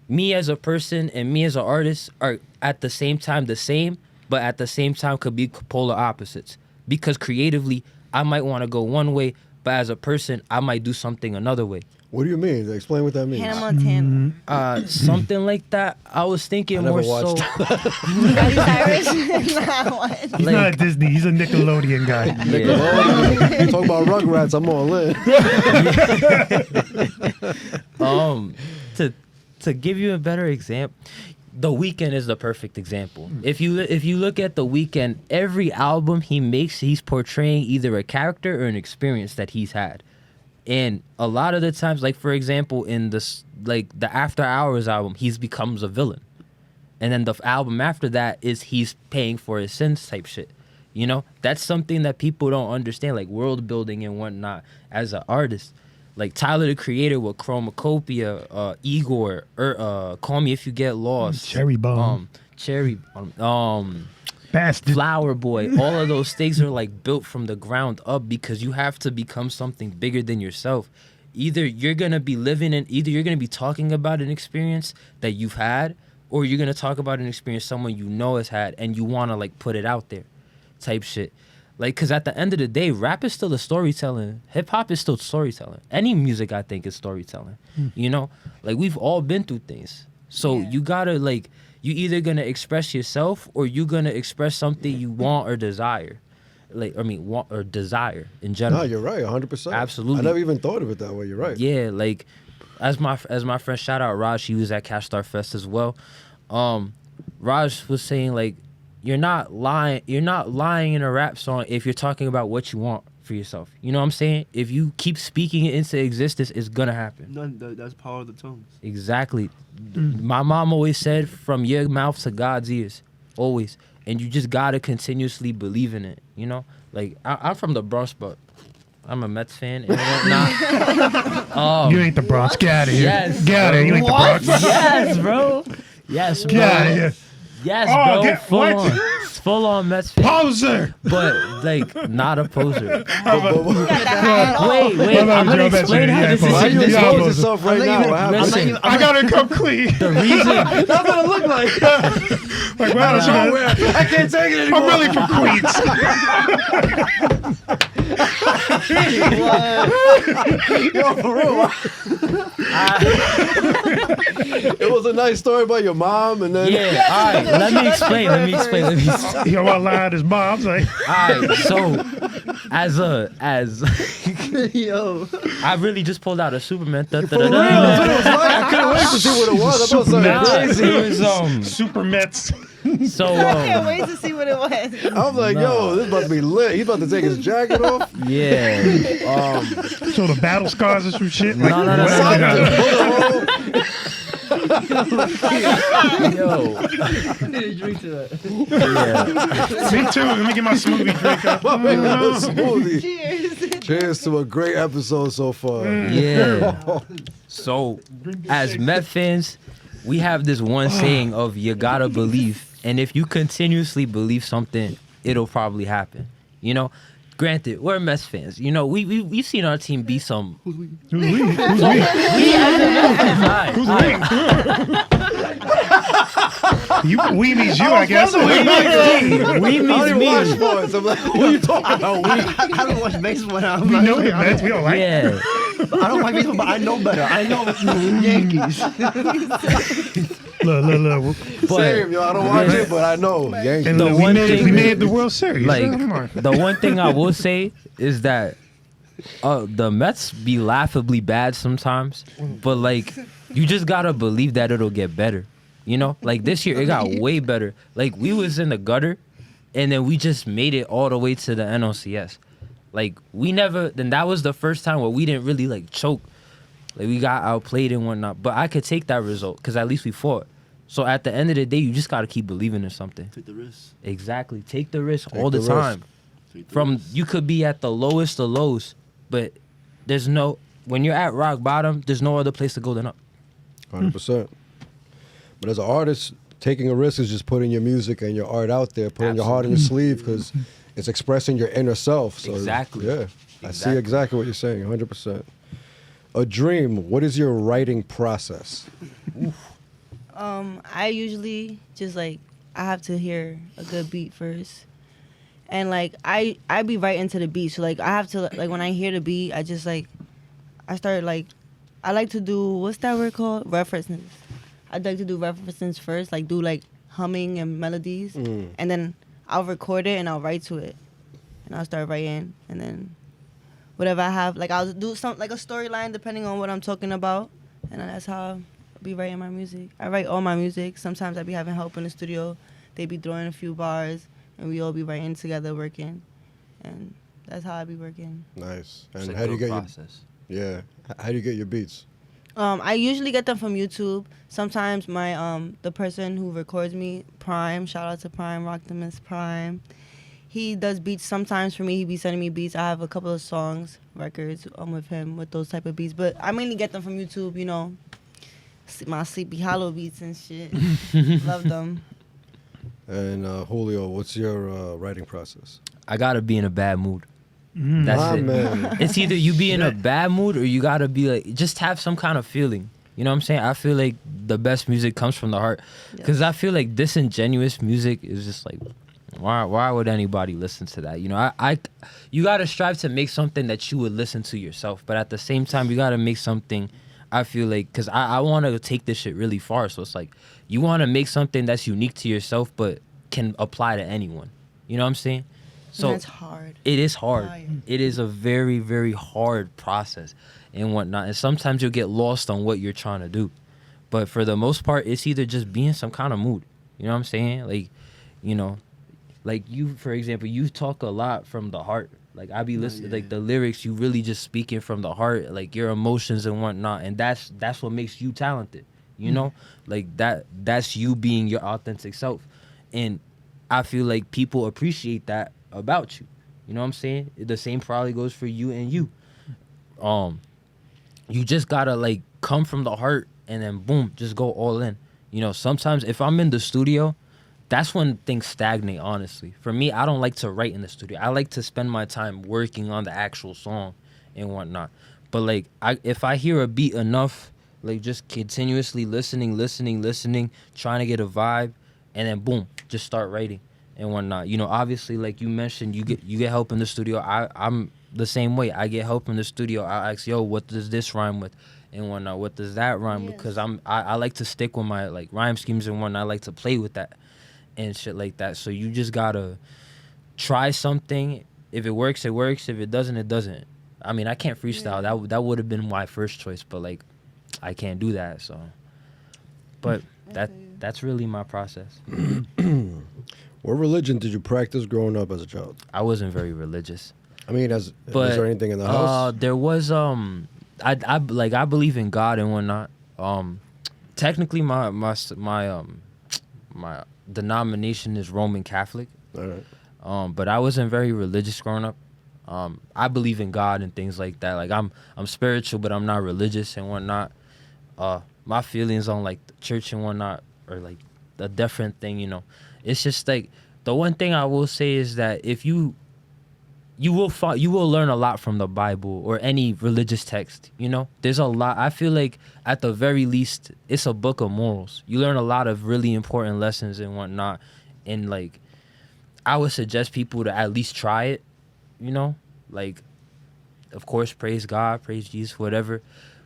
me as a person and me as an artist are at the same time the same, but at the same time could be polar opposites. Because creatively, I might want to go one way, but as a person, I might do something another way. What do you mean? Explain what that means. Hannah Montana. Something like that. I was thinking I never more so. Miley Cyrus? Nah, what? He's not a Disney. He's a Nickelodeon guy. Yeah. You talk about Rugrats, I'm all in. To give you a better example, The Weeknd is the perfect example. If you look at The Weeknd, every album he makes, he's portraying either a character or an experience that he's had. And a lot of the times, like for example, in this the After Hours album, he's becomes a villain. And then the album after that is he's paying for his sins type shit. That's something that people don't understand, like world building and whatnot as an artist. Like Tyler the Creator with Chromacopia, Igor, Call Me If You Get Lost, Cherry Bomb, Bastard, Flower Boy. All of those things are like built from the ground up because you have to become something bigger than yourself. Either you're gonna be talking about an experience that you've had, or you're gonna talk about an experience someone you know has had, and you wanna like put it out there, type shit. Like, cause at the end of the day, rap is still a storytelling. Hip hop is still storytelling. Any music, I think, is storytelling. Like we've all been through things. So you gotta like, you either gonna express yourself or you gonna express something you want or desire. Want or desire in general. No, you're right, 100%. Absolutely. I never even thought of it that way. You're right. Yeah, like as my friend, shout out Raj, he was at Cash Star Fest as well. Raj was saying like, you're not lying in a rap song if you're talking about what you want for yourself. You know what I'm saying? If you keep speaking it into existence, it's gonna happen. That's power of the tongues. Exactly. My mom always said, from your mouth to God's ears, always. And you just gotta continuously believe in it. Like I'm from the Bronx, but I'm a Mets fan and whatnot. You ain't the Bronx. Get out of here. Yes, Get out of here. You ain't the Bronx. Yes, bro. Yes, bro. Get out of here. Yes, Oh, bro. Full full on Mets fan, Poser. but like not a poser. Got the hat on. Wait, I'm gonna explain how this Why you is. expose yourself right now? What happened? Listen, I gotta come clean. the reason. That's what it looked like. Like, wow, that's Nah. what I can't take it anymore. I'm really from Queens. Yo, for real. It was a nice story about your mom, and then Yeah, all right. Let me explain. Yo, I lied his mom's like, All right, so as Yo. I really just pulled out a Superman. for real, that's what it was like. I couldn't wait to see what it was. I thought something Nah, crazy. it was Super Mets. so I can't wait to see what it was. I'm like, yo, this about to be lit. He's about to take his jacket off. yeah. So the battle scars or some shit. No, no, no, what? no, no. Yo. I need a drink to that. Yeah. Me too. Let me get my smoothie drink up. Smoothie. Cheers. Cheers to a great episode so far. Yeah. So, as Met fans, we have this one saying of you gotta believe, and if you continuously believe something, it'll probably happen. You know, granted, we're Mets fans. You know, we've seen our team be some. Who's we? Who's we? We as a Met fans, Who's alright. We means you, I guess. We I don't means even me. watch sports. I'm like, what are you talking about? I don't watch baseball now. We know the Mets. We don't like it. Yeah. I don't like baseball, but I know better. I know Yankees. Look. Same, yo. I don't watch it, but I know. Yankees. And The look, one we thing- made the World Series. Like Come on. the one thing I will say is that the Mets be laughably bad sometimes, but like you just gotta believe that it'll get better. You know, like this year it got way better. Like we was in the gutter, and then we just made it all the way to the NLCS. Like we never. Then that was the first time where we didn't really like choke. Like we got outplayed and whatnot. But I could take that result because at least we fought. So at the end of the day, you just gotta keep believing in something. Take the risk. Exactly. Take the risk Take all the the time. Take the From risk. you could be at the lowest of lows, but there's no when you're at rock bottom, there's no other place to go than up. 100%. But as an artist, taking a risk is just putting your music and your art out there, putting your heart in your sleeve because it's expressing your inner self. So, Exactly. Yeah. I see Exactly. exactly what you're saying, 100%. A dream, what is your writing process? I usually just like I have to hear a good beat first, and like I be right into the beat. So like I have to like when I hear the beat, I just like I start like I like to do what's that word called references. I'd like to do references first, like do like humming and melodies, and then I'll record it and I'll write to it, and I'll start writing, and then whatever I have, like I'll do some like a storyline depending on what I'm talking about, and then that's how I'll be writing my music. I write all my music. Sometimes I be having help in the studio. They be throwing a few bars, and we all be writing together, working, and that's how I be working. Nice. It's And a how do you good get process. your how do you get your beats? I usually get them from YouTube. Sometimes my the person who records me, Prime, shout out to Prime, Rock the Miss Prime. He does beats sometimes for me. He be sending me beats. I have a couple of songs, records with him with those type of beats. But I mainly get them from YouTube, you know. My Sleepy Hollow beats and shit. Love them. And Julio, what's your writing process? I gotta be in a bad mood. That's Ah, it. man. It's either you be in a bad mood or you gotta be like just have some kind of feeling. You know what I'm saying? I feel like the best music comes from the heart, because I feel like disingenuous music is just like, why would anybody listen to that? You know, you gotta strive to make something that you would listen to yourself, but at the same time you gotta make something. I feel like because I want to take this shit really far, so it's like you want to make something that's unique to yourself but can apply to anyone. You know what I'm saying? So And that's hard. it is hard. Fire. It is a very, very hard process and whatnot. And sometimes you'll get lost on what you're trying to do. But for the most part, it's either just be in some kind of mood. You know what I'm saying? Like, you know, like you, for example, you talk a lot from the heart. Like I be listening, like the lyrics, you really just speaking from the heart, like your emotions and whatnot. And that's what makes you talented. You know, like that's you being your authentic self. And I feel like people appreciate that about you. You know what I'm saying? The same probably goes for you and you. You just gotta like come from the heart and then boom, just go all in. You know, sometimes if I'm in the studio, that's when things stagnate, honestly. For me, I don't like to write in the studio. I like to spend my time working on the actual song and whatnot. But like, if I hear a beat enough, like just continuously listening, trying to get a vibe, and then boom, just start writing and whatnot. You know, obviously, like you mentioned, you get help in the studio. I'm the same way. I get help in the studio. I ask, yo, what does this rhyme with, and whatnot? What does that rhyme with? Because I like to stick with my like rhyme schemes and whatnot. I like to play with that and shit like that. So you just gotta try something. If it works, it works. If it doesn't, it doesn't. I mean, I can't freestyle. That would have been my first choice, but like, I can't do that. So, but that's really my process. What religion did you practice growing up as a child? I wasn't very religious. I mean, was there anything in the house? There was I believe in God and whatnot. Technically my denomination is Roman Catholic. All right. But I wasn't very religious growing up. I believe in God and things like that. Like I'm spiritual, but I'm not religious and whatnot. My feelings on like the church and whatnot are like a different thing, you know. It's just like the one thing I will say is that if you will learn a lot from the Bible or any religious text, you know. There's a lot. I feel like at the very least, it's a book of morals. You learn a lot of really important lessons and whatnot. And like, I would suggest people to at least try it, you know. Like, of course, praise God, praise Jesus, whatever.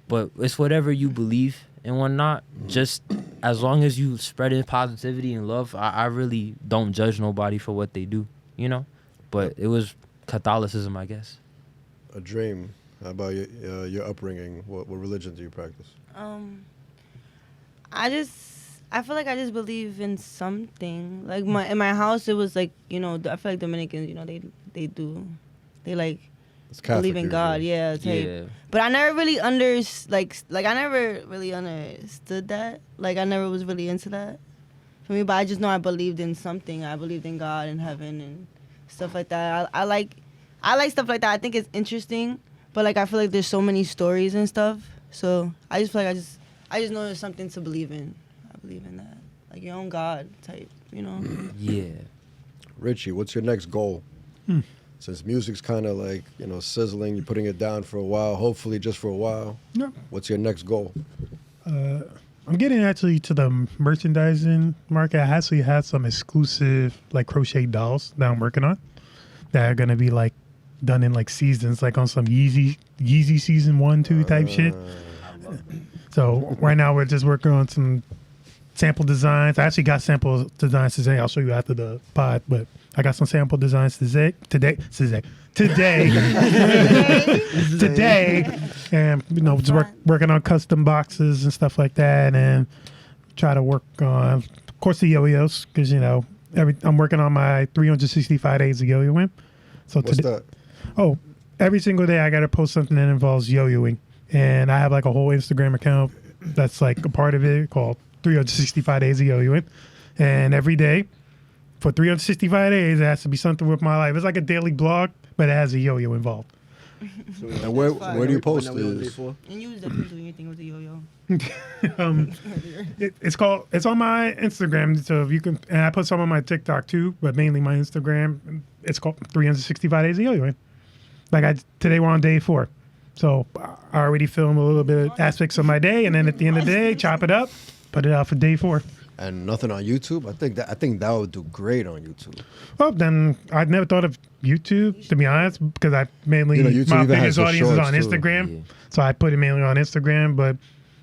But it's whatever you believe and whatnot. Just as long as you spread in positivity and love, I really don't judge nobody for what they do, you know. But it was Catholicism, I guess. A dream. How about your upbringing? What religion do you practice? I feel like I just believe in something. Like in my house, it was like, you know, I feel like Dominicans, you know, they like believe in God, yeah. Yeah. But I never really understood that. Like I never was really into that for me. But I just know I believed in something. I believed in God and heaven and stuff like that. I like stuff like that. I think it's interesting. But like I feel like there's so many stories and stuff. So I just feel like I just know there's something to believe in. I believe in that, like your own God type, you know. Yeah. Richie, what's your next goal? Since music's kind of like, you know, sizzling, you're putting it down for a while, hopefully just for a while. Yeah. What's your next goal? I'm getting actually to the merchandising market. I actually had some exclusive like crochet dolls that I'm working on that are gonna be like done in like seasons, like on some Yeezy season 1, 2 type shit. So right now we're just working on some sample designs. I actually got sample designs today. I'll show you after the pod, but I got some sample designs today, and you know, just working on custom boxes and stuff like that, and try to work on, of course, the yo-yos, because you know, I'm working on my 365 days of yo-yoing. So What's that? Oh, every single day I got to post something that involves yo-yoing, and I have like a whole Instagram account that's like a part of it called 365 days of yo-yoing, and every day for 365 days, it has to be something with my life. It's like a daily blog, but it has a yo-yo involved. And where do you post this? And you was definitely doing your thing with the yo-yo. It's on my Instagram, so if you can, and I put some on my TikTok too, but mainly my Instagram. It's called 365 days of yo-yoing. Like today we're on day 4, so I already filmed a little bit of aspects of my day, and then at the end of the day, chop it up, put it out for day 4. And nothing on YouTube? I think that would do great on YouTube. Well, then I'd never thought of YouTube, to be honest, because I mainly, You know, YouTube my even has biggest the audience is on shorts, too. Instagram. Yeah. So I put it mainly on Instagram. But,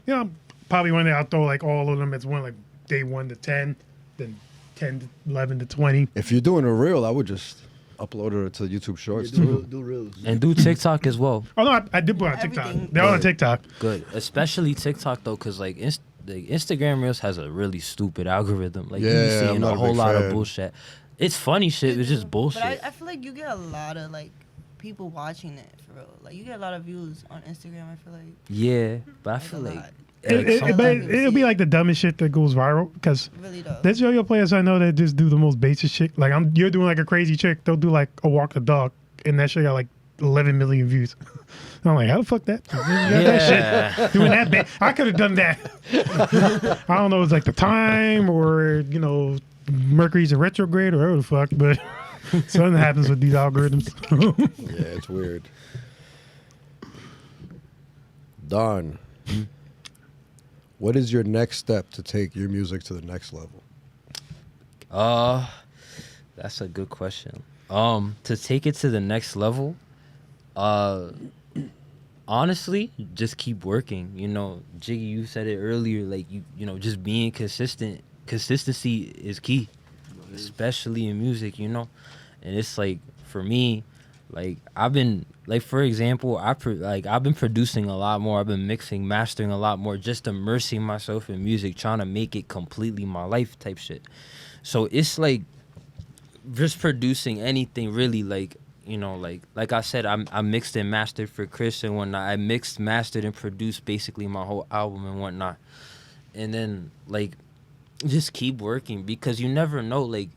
you know, probably one day I'll throw like all of them as one, like day 1 to 10, then 10 to 11 to 20. If you're doing a reel, I would just upload it to YouTube Shorts too. Do reels. And do TikTok as well. Oh, no, I did put it on TikTok. Everything. They're all on TikTok. Good. Especially TikTok, though, because like the Instagram Reels has a really stupid algorithm. Like, you be Yeah, I'm seeing not a a whole big lot of fan. bullshit. It's funny shit. It's just bullshit. But I feel like you get a lot of like people watching it for real. Like you get a lot of views on Instagram. I feel like Yeah, but I like, feel a like lot. It'll be like the dumbest shit that goes viral, because It really does. there's yo-yo players I know that just do the most basic shit. Like you're doing like a crazy trick, they'll do like a walk the dog, and that shit got like 11 million views. I'm like, how the fuck that? That shit, doing that I could have done that. I don't know, it's like the time, or you know, Mercury's in retrograde or whatever the fuck, but something happens with these algorithms. Yeah, it's weird. Don, what is your next step to take your music to the next level? That's a good question. To take it to the next level, honestly, just keep working. You know, Jiggy, you said it earlier, like you know, just being consistent. Consistency is key, especially in music, you know. And it's like, for me, like I've been, like, for example, I've been producing a lot more. I've been mixing, mastering a lot more, just immersing myself in music, trying to make it completely my life type shit. So it's like just producing anything really, like, you know, like I said, I mixed and mastered for Chris and whatnot. I mixed, mastered, and produced basically my whole album and whatnot. And then, like, just keep working, because you never know, like,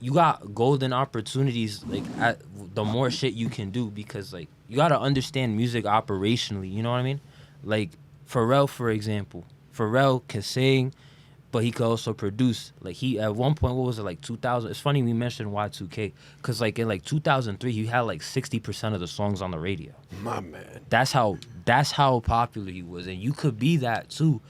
you got golden opportunities, like, at the more shit you can do, because, like, you got to understand music operationally, you know what I mean? Like, Pharrell, for example. Pharrell can sing, but he could also produce. Like, he, at one point, what was it, like 2000? It's funny we mentioned Y2K, because, like, in, like, 2003, he had, like, 60% of the songs on the radio. My man. That's how popular he was, and you could be that, too.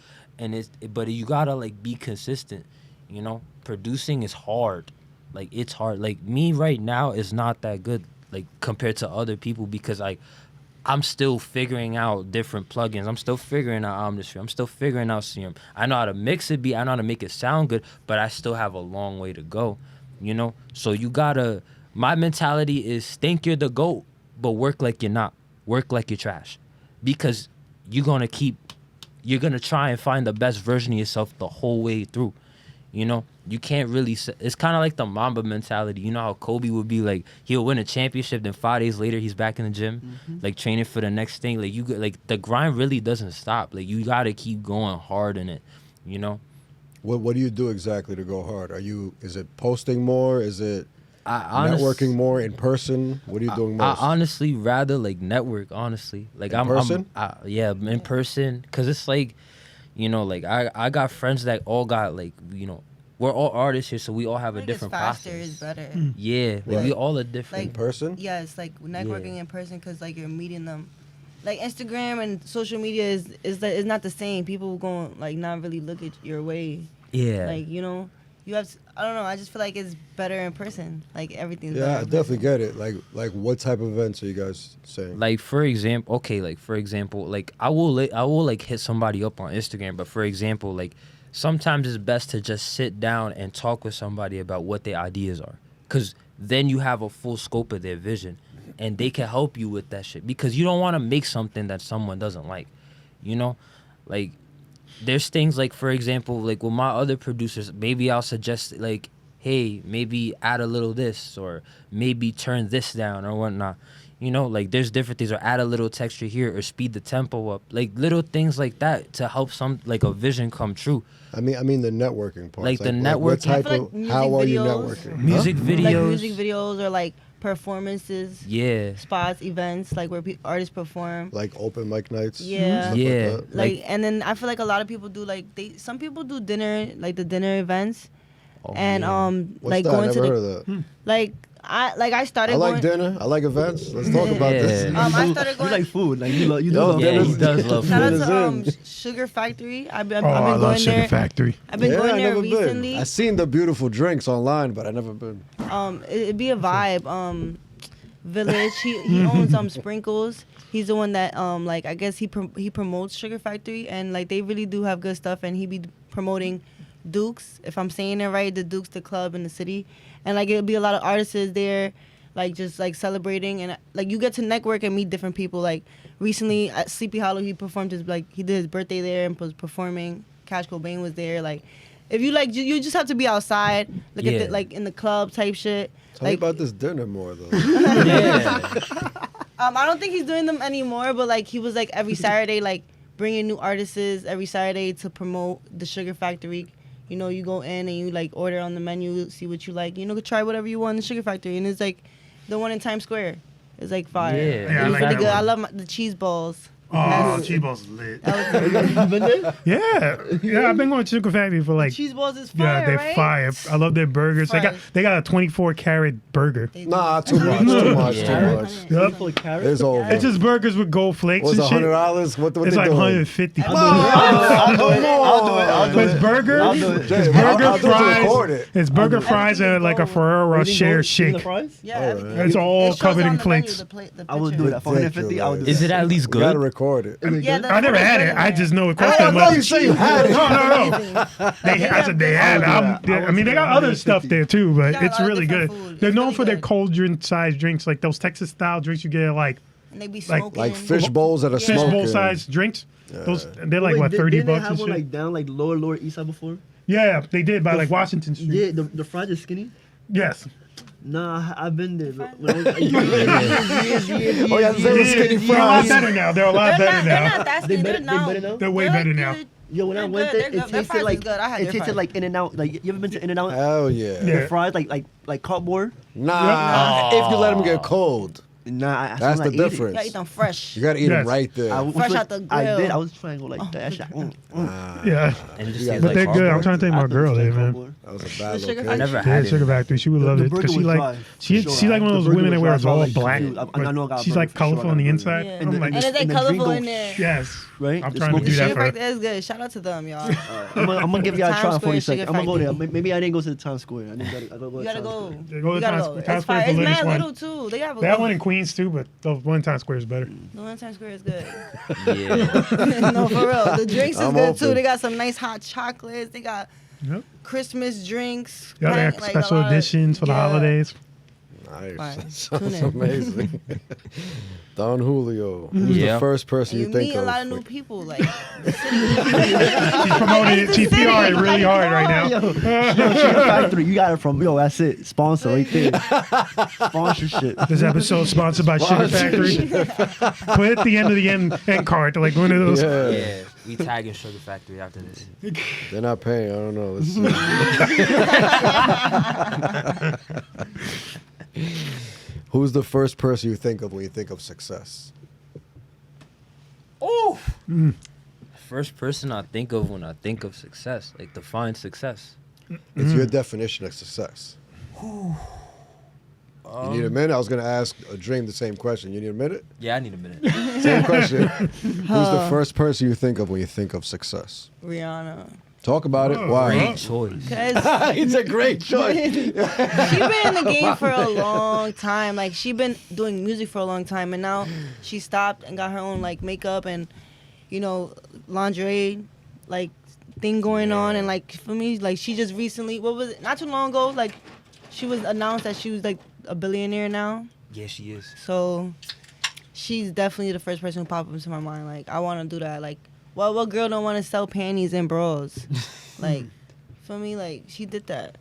And but you got to, like, be consistent, you know? Producing is hard. Like, it's hard. Like, me right now is not that good, like, compared to other people, because, like, I'm still figuring out different plugins. I'm still figuring out Artistry. I'm still figuring out CM. I know how to mix it, I know how to make it sound good, but I still have a long way to go, you know? So you gotta, my mentality is think you're the GOAT, but work like you're not. Work like you're trash. Because you're gonna try and find the best version of yourself the whole way through. You know, you can't really. It's kind of like the Mamba mentality. You know how Kobe would be like, he'll win a championship, then 5 days later he's back in the gym, like training for the next thing. Like like the grind really doesn't stop. Like you gotta keep going hard in it. You know. What do you do exactly to go hard? Is it posting more? Is it networking more in person? What are you doing most? I honestly rather like network. Honestly, like in person? Yeah, in person, cause it's like, you know, like I got friends that all got, like, you know, we're all artists here, so we all have a different faster process. is better. Yeah, like we all are different. Like, in person? Yeah, it's like networking in person, because like you're meeting them. Like Instagram and social media is not the same. People going like not really look at your way. Yeah. Like, you know, you have I don't know. I just feel like it's better in person. Like everything's better Yeah, I in definitely person. get it. Like what type of events are you guys saying? Like for example, like I will like hit somebody up on Instagram, but for example, like sometimes it's best to just sit down and talk with somebody about what their ideas are, because then you have a full scope of their vision, and they can help you with that shit, because you don't want to make something that someone doesn't like, you know, like. There's things like, for example, like with my other producers, maybe I'll suggest like, hey, maybe add a little this, or maybe turn this down or whatnot. You know, like there's different things, or add a little texture here, or speed the tempo up. Like little things like that to help like a vision come true. I mean the networking part. Like the what networking. type I feel of, like how are you music networking? Music videos. Like music videos or like performances. Yeah. Spots, events, like where artists perform. Like open mic nights? Yeah. Stuff Yeah. Like that? Like, and then I feel like a lot of people do like some people do dinner, like the dinner events, Oh, and yeah. What's like that? going I to never the heard of that. like I started I like going. dinner. I like events. Let's talk about Yeah. this. I started You going. like food, like you do Yo, love Yeah, food. he does love Shout out food. to in. Sugar Factory. I've been I love going Sugar there. Factory. I've been Yeah, going I there never recently. been. I seen the beautiful drinks online, but I never been. It'd be a vibe. Village. He owns Sprinkles. He's the one that like I guess he promotes Sugar Factory, and like they really do have good stuff, and he be promoting Dukes, if I'm saying it right, the Dukes, the club in the city, and like it'll be a lot of artists there, like just like celebrating, and like you get to network and meet different people. Like recently at Sleepy Hollow, he performed he did his birthday there and was performing. Cash Cobain was there. Like if you like, you just have to be outside, look at the, like in the club type shit. Tell me Like, about this dinner more though. Yeah. I don't think he's doing them anymore, but like he was like every Saturday, like bringing new artists every Saturday to promote the Sugar Factory. You know, you go in and you like order on the menu, see what you like. You know, try whatever you want in the Sugar Factory, and it's like the one in Times Square. It's like fire. Yeah. Yeah, I It's like really that good. one. I love the cheese balls. Oh, cheese balls is lit. You been there? Yeah. I've been going to Chicken Factory for like. Cheese balls is fire, Yeah, they're right? fire. I love their burgers. Fire. They got a 24-carat burger. Nah, too much. Too much. Yeah. Too much. Yep. For carrots? It's over. It's just burgers with gold flakes What's and shit. $100? What It's they like doing? 150. I'll do it. I'll do But it. it's burger, I'll do it. it's burger I'll do it to record fries. it. It's burger fries and like a Ferrero Wait, Rocher you shake. the fries? Yeah, everything. It's all It shows covered on in the menu, flakes. the I would picture. do that for 150. I would do that. Is it at least We gotta good? record it. Yeah, that's I never what had they it. put in I there. just know it costs I that thought you much. said you had it. No. I said they had it. I mean, they got other stuff there too, but got a it's lot of really good. different food. They're It's known really for their good. cauldron sized drinks, like those Texas style drinks you get, like And they be Like- smoking. Like fish bowls that are fish smoking. bowl sized drinks. Those they're like Wait, what, 30 didn't they bucks have and one shit. like down like lower east side before? Yeah, they did by like Washington Street. Yeah, the fries are skinny. Yes. Nah, I've been there. But when I was, years. Oh, yeah, they were skinny They're a lot fries. better now. They're a lot They're better not now. that They skinny. better- They're they better now? They're way They're better like now. good. Yo, when I They're went good, there, they're it good. Their tasted fries like is good. I had it their tasted fries. like In-N-Out. Like you ever been to In-N-Out? Hell yeah. Yeah. The fries like cardboard. Nah, if you let them get cold. Nah, That's the I ate it. difference. You gotta eat them fresh. You gotta eat Yes. them right there. I was Fresh like- out the I grill. did. I was trying to go like that. Shit, Yeah. And it just Yeah, tastes But like they're good. I'm cardboard. trying to take my girl there, man. That was a bad The sugar location. I never Yeah, had it. Sugar Factory. She would The- love the it burger because she was like dry, she's for sure. like one of The those burger women that was wears dry, so I all like black. confused. I know I but got she's burger like for sure, I colorful got on the burger. inside. Yeah. I'm And like, And it's like and the colorful drink in goes- there. yes, Right? I'm The trying to smoke do is that Sugar for her. Factory is good. Shout out to them, y'all. I'm gonna give y'all a Times try in Square 40 Sugar seconds. I'm gonna go Factory. there. Maybe I didn't go to the Times Square. I gotta go. You gotta go. They go to You gotta Times- go. Times It's Square's fire. the It's latest mad one. little too. They have They have one in Queens too, but the one in Times Square is better. The one in Times Square is good. Yeah. No, for real. The drinks is I'm good too. open. They got some nice hot chocolates. They got Yep. Christmas drinks. Yeah, they like have a special lot of- editions for the yeah. holidays. Nice. Fine. That sounds Tune in. amazing. Don Julio. Who's Yeah. the first person And you you think meet of? a lot of new people. Like the city. She's promoting it. She's PRing really hard right now. Yo, Sugar Factory. You got it from that's it. Sponsor right there. Sponsorship. This episode is sponsored by Sugar Factory. Put at the end of the end card, like one of those. Yeah. Yeah. We tagging Sugar Factory after this. They're not paying. I don't know. Let's see. Who's the first person you think of when you think of success? Oh. First person I think of when I think of success, like define success. It's your definition of success. You need a minute? I was going to ask a Dream the same question. You need a minute? Yeah, I need a minute. Same question. Who's the first person you think of when you think of success? Rihanna. Talk about it. Why? Great choice. Cause It's a great choice. she been in the game for a long time. Like she been doing music for a long time, and now she stopped and got her own like makeup and lingerie like thing going on. And like for me, like she just recently, what was it? Not too long ago, like she was announced that she was like a billionaire now. Yeah, she is. So she's definitely the first person who popped up into my mind. Like I want to do that. Like what girl don't want to sell panties and bras? Like for me, like she did that.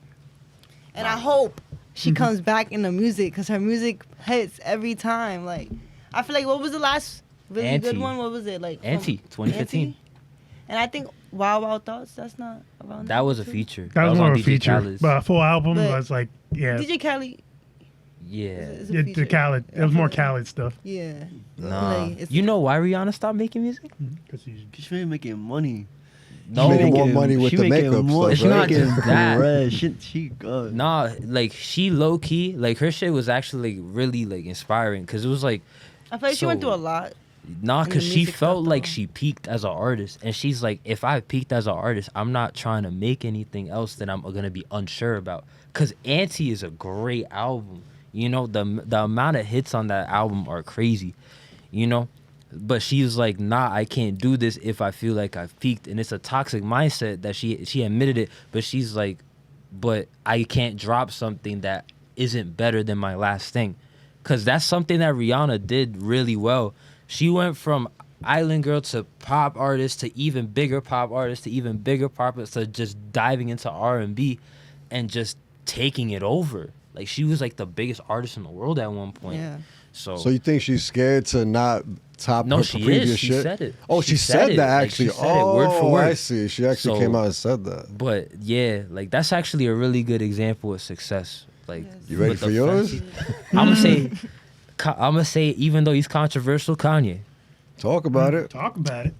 And I hope she comes back in the music because her music hits every time. Like I feel like what was the last really Auntie. good one? What was it like? Auntie, 2015. Auntie? And I think Wild Wild Thoughts. That's not around. That was a too? feature. That was more on of a DJ feature. Khaled's. But a full album But- was like, yeah. DJ Khaled. Yeah. is a Yeah, feature. the Khaled. It was more Khaled stuff. Yeah. Nah. Like, it's- You know why Rihanna stopped making music? She's really making money. No. making more money with the makeup stuff, It's right? not just that. Bread. She good. Nah, like she low key, like her shit was actually like really like inspiring because it was like, I feel like she went So- through a lot. nah, in the because she music felt stuff, like though. she peaked as an artist, and she's like, if I peaked as an artist, I'm not trying to make anything else that I'm gonna be unsure about. Cause Auntie is a great album, the amount of hits on that album are crazy, But she was like, nah, I can't do this if I feel like I've peaked. And it's a toxic mindset that she admitted it, but she's like, but I can't drop something that isn't better than my last thing. Because that's something that Rihanna did really well. She went from island girl to pop artist to even bigger pop artist to even bigger pop artist to just diving into R&B and just taking it over. Like she was like the biggest artist in the world at one point. Yeah. So you think she's scared to not top No, her she previous is. She shit? said it. Oh, She she said said it. that Like, she actually. said it word for word. I see. She actually So- came out and said that. But yeah, like that's actually a really good example of success. Like, Yes. You ready with for the yours? fancy- I'm gonna say, even though he's controversial, Kanye. Talk about it. Talk about it.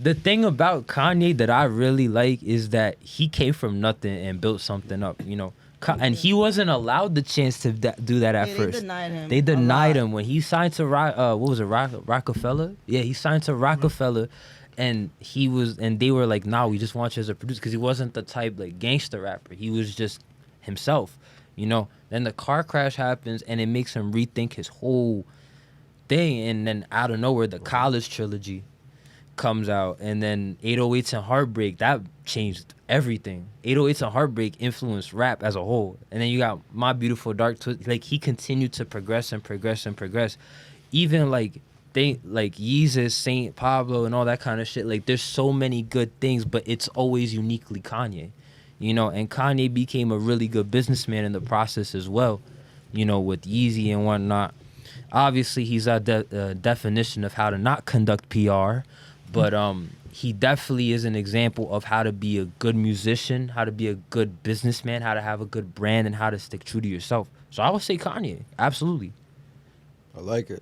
The thing about Kanye that I really like is that he came from nothing and built something up, you know. And he wasn't allowed the chance to do that at first. They denied him. They denied him when he signed to Rockefeller. Yeah, he signed to Rockefeller, and they were like, "Nah, we just want you as a producer," because he wasn't the type like gangster rapper. He was just himself, you know. Then the car crash happens, and it makes him rethink his whole thing. And then out of nowhere, the College trilogy comes out, and then 808s and Heartbreak, that changed everything. 808s and Heartbreak influenced rap as a whole. And then you got My Beautiful Dark Twisted. Like, he continued to progress and progress and progress. Even like Yeezus, Saint Pablo, and all that kind of shit. Like, there's so many good things, but it's always uniquely Kanye, you know. And Kanye became a really good businessman in the process as well, you know, with Yeezy and whatnot. Obviously, he's a definition of how to not conduct PR, but he definitely is an example of how to be a good musician, how to be a good businessman, how to have a good brand, and how to stick true to yourself. So I would say Kanye, absolutely. I like it.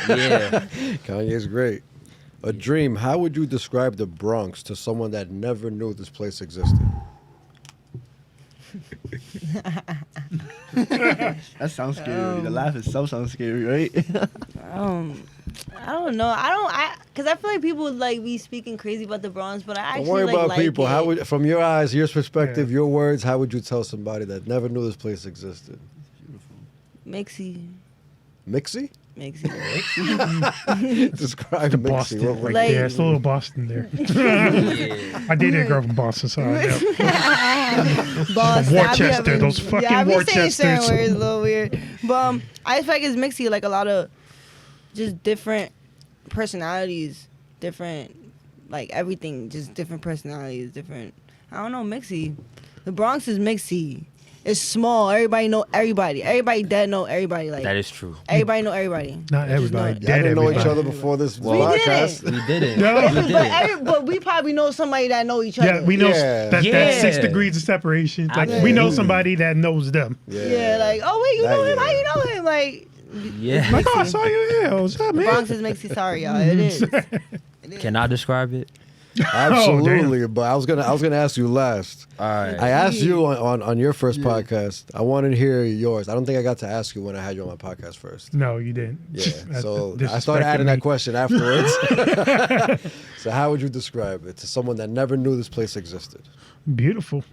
Yeah. Kanye's great. A dream. How would you describe the Bronx to someone that never knew this place existed? That sounds scary. The laugh itself sounds scary, right? I don't know. Cause I feel like people would like be speaking crazy about the Bronx, but I actually Don't worry about like people. it. How would, from your eyes, your perspective, your words, how would you tell somebody that never knew this place existed? Mixy. Mixy? Mixy. Describe The Mixy. Boston, What would- right Like- there. It's a little Boston there. Yeah. I dated a girl from Boston, so I know. Boston. Worcester, those fucking I be saying certain Worcesters. words a little weird. But I feel like it's mixy, like a lot of just different personalities, different, like everything, just different personalities, different. I don't know, mixy. The Bronx is mixy. It's small. Everybody know everybody. Everybody dead know everybody. Like That is true. everybody know everybody. Not Just everybody. know- Y'all Dead didn't know each everybody. other before this We podcast. didn't. We did it. No. We did it. But we probably know somebody that know each other. Yeah, we know Yeah. that Yeah. 6 degrees of separation. Like we know somebody that knows them. Yeah, like, oh wait, you That, know him? yeah. How you know him? Like, Yeah. Like, oh, I saw you here. What's up, the man? Bronx is mixy. Sorry, y'all. It is. Can I describe it? Absolutely, but I was gonna ask you last. All right. I asked you on your first podcast. I wanted to hear yours. I don't think I got to ask you when I had you on my podcast first. No, you didn't. Yeah, That's so I disrespecting started adding that me. question afterwards. So how would you describe it to someone that never knew this place existed? Beautiful.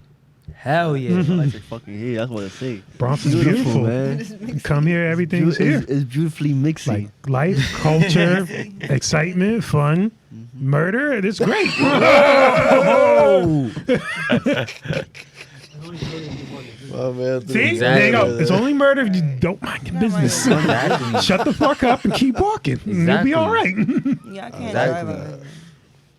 Hell yeah. I like to fucking hear. That's what I say. Bronx is beautiful. man. Come here, everything's here. It's beautifully mixy. Like life, culture, excitement, fun, murder. It's great. Oh man, See, Exactly. there you go. It's only murder if you don't mind your business. Exactly. Shut the fuck up and keep walking. And you'll be Exactly. all right. Yeah, I can't Exactly. drive on it.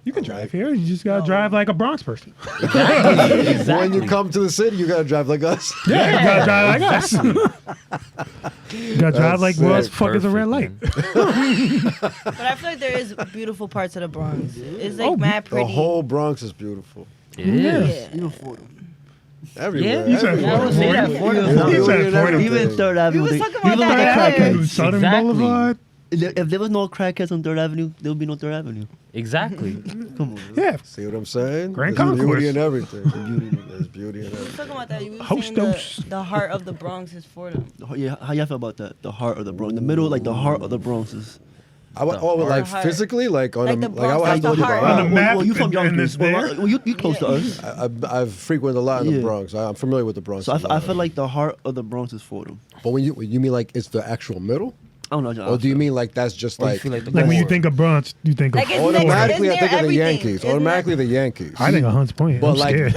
You can drive here. You just gotta drive like a Bronx person. Exactly. When you come to the city, you gotta drive like us. Yeah, you gotta drive like us. You gotta drive like sick. well as fuck as a red light. Perfect, man. But I feel like there is beautiful parts of the Bronx. It's like Oh, mad The pretty. whole Bronx is beautiful. It is. Yeah. Beautiful. Everywhere. Yeah, You said I would say that. Fordham. Fordham. You said Everything. Fordham. Even Third Avenue. was they- talking about even that like earlier. crackheads. Southern Exactly. Boulevard. If there was no crackheads on Third Avenue, there would be no Third Avenue. Exactly. Come on. Yeah. See what I'm saying? Grand There's Concourse. beauty in everything. There's beauty in We were everything. talking about that. You were Host saying dose. the heart of the Bronx is Fordham. Yeah, how y'all feel about that? The heart of the Bronx. The middle, like the heart of the Bronx is. Like heart. physically, like on Like a, the like Bronx, I like have the to heart. On the map, Well, you from and Yonkers. it's there. Well, you close to us. I've frequented a lot in the Yeah. Bronx. I'm familiar with the Bronx. So a lot. I feel like the heart of the Bronx is Fordham. But when you mean like it's the actual middle, I don't know. or do you mean like that's just Or you like? feel like the Like when you Ford. think of Bronx, you think of Like it's Fordham. Automatically, I It's think near of the everything. Yankees. It's Automatically, the Yankees. I think of Hunts Point. But I'm like- scared.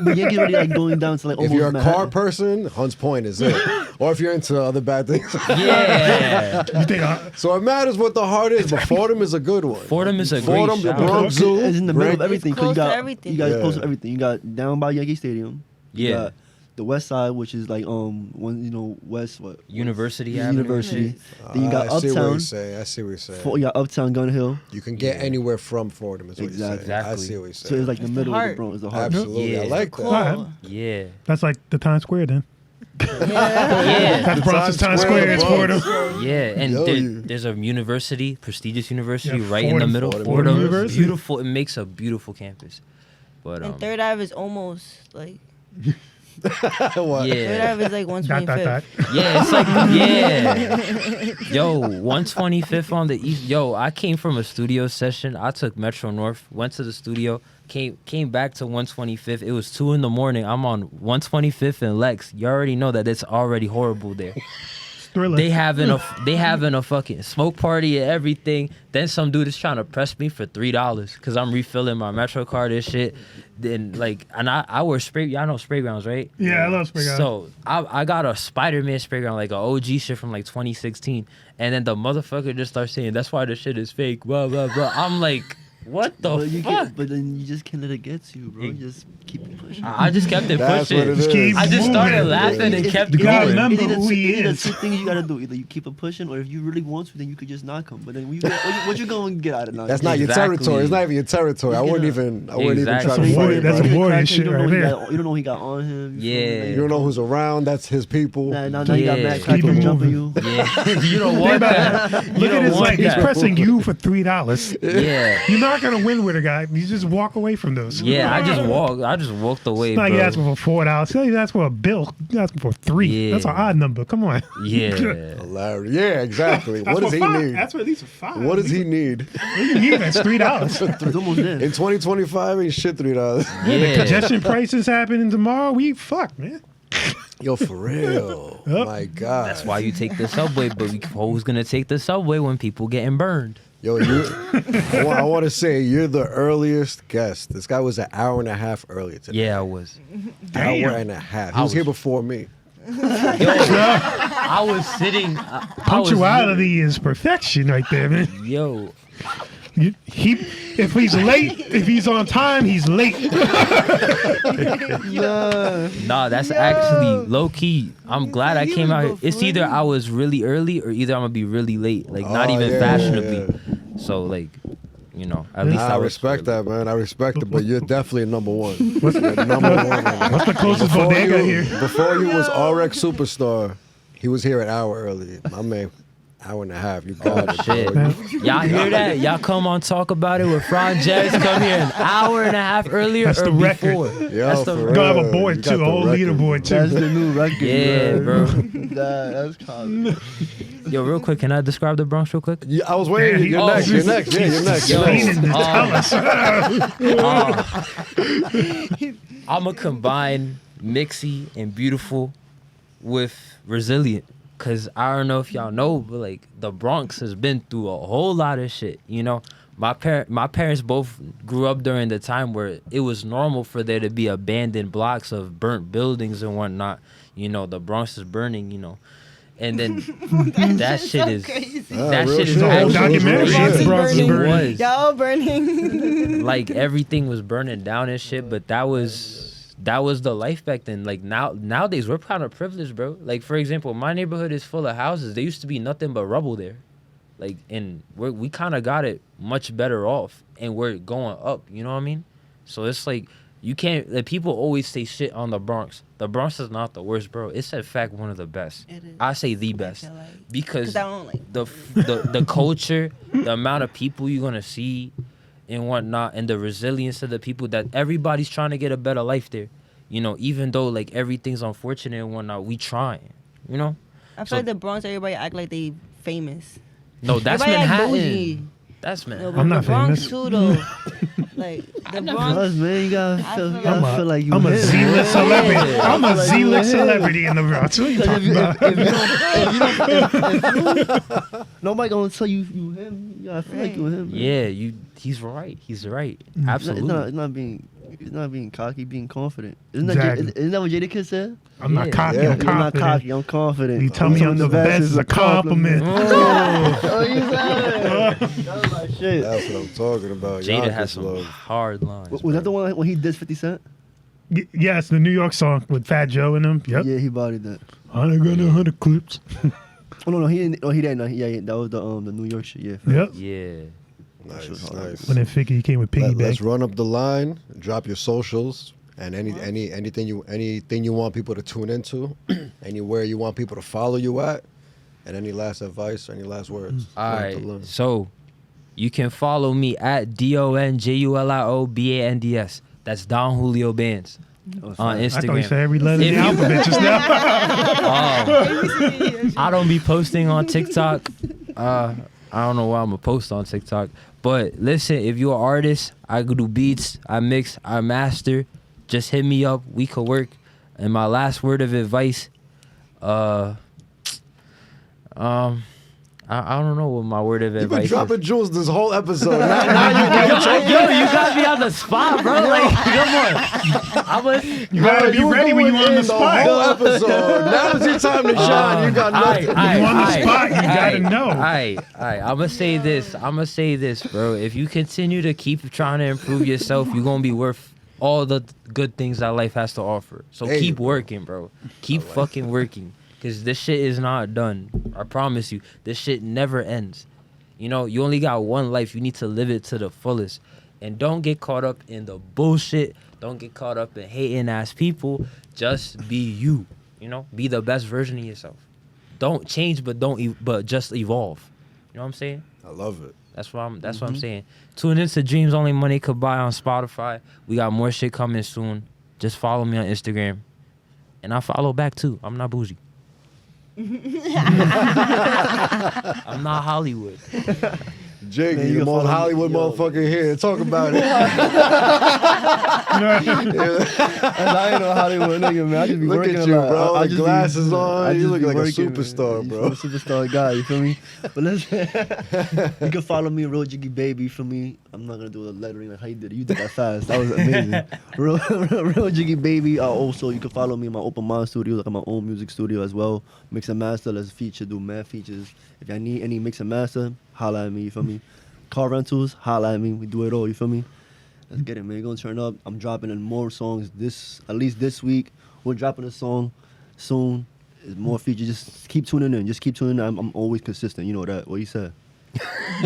The Yankees already like going down to like If almost you're a car Manhattan. person, Hunts Point is it. Or if you're into other bad things. Yeah. You think So it matters what the heart is, but Fordham is a good one. Fordham is a Fordham, great the shout. Bronx Zoo. It's in the middle of great. everything. 'cause close you got to everything. You got Yeah. close to everything. You got down by Yankee Stadium. You Yeah. got the West Side, which is like West what University Avenue. University. Then you got I see what Uptown. you're saying. I see what you're saying. You got Uptown Gun Hill. You can get anywhere from Fordham. Is what you're saying. Exactly. I see what you're So saying. it's like the It's the middle of the heart. Bronx. The heart. Absolutely, I Yeah. like Cool. that. Yeah. That's like the Times Square then. Yeah, That's Bronx Times Square. It's Fordham. yeah, and Yo, there's a university, prestigious university, Yeah, right in the Fordham. middle. Fordham Fordham, University. beautiful. It makes a beautiful campus. But And Third Ave is almost like What? Third yeah, Ave is like Dot, dot, 125th. dot. yeah, it's like yeah. Yo, 125th on the east. Yo, I came from a studio session. I took Metro North, went to the studio, came back to 125th. It was 2 a.m. I'm on 125th and Lex. You already know that it's already horrible there. Thriller. They having a fucking smoke party and everything. Then some dude is trying to press me for $3 because I'm refilling my Metro card and shit. Then I wear spray. Y'all know spray grounds, right? Yeah, I love spray ground. So I got a Spider-Man spray ground, like an OG shit from like 2016, and then the motherfucker just starts saying that's why the shit is fake. Blah blah blah. I'm like, what the fuck? But then you just can't let it get to you, bro. You just keep pushing. I just kept it That's what pushing. it is. Keep I just started moving. laughing and kept You gotta going. remember Either who he either is. two things you gotta do. Either you keep it pushing, or if you really want to, then you could just knock him. But then when you get, what you gonna get out of it? That's not your Exactly. territory. It's not even your territory. I wouldn't even try Exactly. to fight it. That's bro. a warrior You shit don't know right he there. got- You don't know he got on him. Yeah. You don't know who's around. That's his people. Now you got Yeah. Matt Keep Crackers it jumping moving. you. Yeah, you don't Think want about that. it. You Look at don't this, want like he's that. pressing you for $3. Yeah. You're not gonna win with a guy. You just walk away from those. Yeah, I just walked away, It's not bro. you asking for $4. Tell you asking for a bill. You asking for 3. Yeah. That's an odd number. Come on. Yeah. Hilarious. Yeah, exactly. That's What does for he five. need? That's what these are 5. What does he need? What do you need? That's $3. It's almost there. In 2025, ain't shit $3. Yeah. Congestion prices happening tomorrow. We fucked, man. Yo, for real. Yep. My God. That's why you take the subway, but we always gonna take the subway when people getting burned. Yo, I want to say you're the earliest guest. This guy was an hour and a half earlier today. Yeah, I was. Damn. Hour and a half. He was here before me. I was sitting. Punctuality is perfection right there, man. Yo, If he's late, if he's on time, he's late. nah, that's actually low key. I'm glad I came out here. It's either I was really early or either I'm gonna be really late. Like not Oh, even yeah, fashionably. yeah. So like, you know, at least I I was respect early. that, man. I respect it, but you're definitely number one. You're number one. What's the closest bodega here? Before you was RX Superstar, he was here an hour early. My man, hour and a half. You got it, Shit. bro. Y'all hear that? Y'all come on Talk About It with Franjez. Come here an hour and a half earlier That's or the record. before. Yo, That's the for We're gonna have a real. board You too, got a the whole record. leaderboard That's too. the new record. Yeah, bro. That's common. Yo, real quick, can I describe the Bronx real quick? Yeah, I was waiting. Yeah, he- You're oh, next. You're next. Yeah, you're next. You're Leaning next. to tell us. I'm a combine mixy and beautiful with resilient. Cause I don't know if y'all know, but like the Bronx has been through a whole lot of shit. You know, my parents both grew up during the time where it was normal for there to be abandoned blocks of burnt buildings and whatnot. You know, the Bronx is burning. You know, and then that shit is that real shit is shit. actually Documentary. crazy. Bronx is It burning. was. Y'all burning. Like everything was burning down and shit, but that was the life back then. Like nowadays we're kind of privileged, bro. Like for example, my neighborhood is full of houses. There used to be nothing but rubble there, like, and we kind of got it much better off, and we're going up. You know what I mean? So it's like you can't. Like, people always say shit on the Bronx. The Bronx is not the worst, bro. It's in fact one of the best. It is. I say the best feel like- because I don't like. the culture, the amount of people you're gonna see and whatnot, and the resilience of the people, that everybody's trying to get a better life there. You know, even though like everything's unfortunate and whatnot, we trying. You know? I feel So- like the Bronx, everybody act like they famous. No, that's Everybody act Manhattan. bougie. That's No, Manhattan. but I'm the not Bronx famous. too, though. Like the Bronx. Plus, man, you gotta I feel, feel you gotta like- feel like you I'm a him. Z-list celebrity. Yeah. I'm a Like, Z-list you him. celebrity in the Bronx. What are you Because talking about? Nobody gonna tell you him. You gotta feel like you him. Man. Yeah, he's right. He's right. Mm. Absolutely. It's not being cocky, being confident. Isn't that Exactly. isn't that what Jada said? I'm not Yeah. cocky. Yeah. I'm I'm not confident. cocky. I'm confident. You tell me I'm the best is a compliment. Oh, you said it. That was my shit. That's what I'm talking about. Jada Yonkers has some love. hard lines. Was that the one when he dissed 50 Cent? Yes, the New York song with Fat Joe in them. Yep. Yeah, he bodied that. 100 clips. Oh no, he didn't. Oh, he didn't. No, yeah, that was the New York shit. Yeah. Yep. Yeah. Shit was Nice, hard. nice. When then Ficky came with Let's piggyback. run up the line. Drop your socials. And anything you want people to tune into, anywhere you want people to follow you at, and any last advice, any last words. All right, so you can follow me at DonJulioBands. That's DonJulioBands on Instagram. I thought you said every letter in the alphabet just now. I don't be posting on TikTok. I don't know why I'm gonna post on TikTok. But listen, if you're an artist, I do beats, I mix, I master. Just hit me up. We could work. And my last word of advice, I don't know what my word of You've advice been dropping is. jewels this whole episode. Now Yo, you got me on the spot, bro. Like, come on. You gotta be ready when you're on the spot. The whole episode. Now's your time to shine. You got nothing. You on the spot, you gotta know. I'm gonna say this, bro. If you continue to keep trying to improve yourself, you're gonna be worth all the good things that life has to offer. So keep working, bro. Keep fucking working. Because this shit is not done. I promise you. This shit never ends. You know, you only got one life. You need to live it to the fullest. And don't get caught up in the bullshit. Don't get caught up in hating ass people. Just be you. You know, be the best version of yourself. Don't change, but just evolve. You know what I'm saying? I love it. That's what I'm saying. Tune into Dreams Only Money Could Buy on Spotify. We got more shit coming soon. Just follow me on Instagram. And I follow back too. I'm not bougie. I'm not Hollywood. Jiggy, the most Hollywood motherfucker here. Talk about it. I ain't no Hollywood nigga, man. I just be Look working at you, a lot. bro. I The just be- glasses I on. You just look be like a working, superstar, man. bro. You feel me? Superstar guy, you feel me? But listen, you can follow me, Real Jiggybabyy, you feel me? I'm not gonna do the lettering like how you did it. You did that fast. That was amazing. Real Jiggybabyy. Also, you can follow me in my open mind studio, like my own music studio as well. Mix and master, let's do mad features. If y'all need any mix and master, holla at me, you feel me? Car rentals, holla at me. We do it all, you feel me? Let's get it, man. You're gonna turn up. I'm dropping in more songs at least this week. We're dropping a song soon. There's more features. Just keep tuning in. I'm always consistent. You know that. What you said?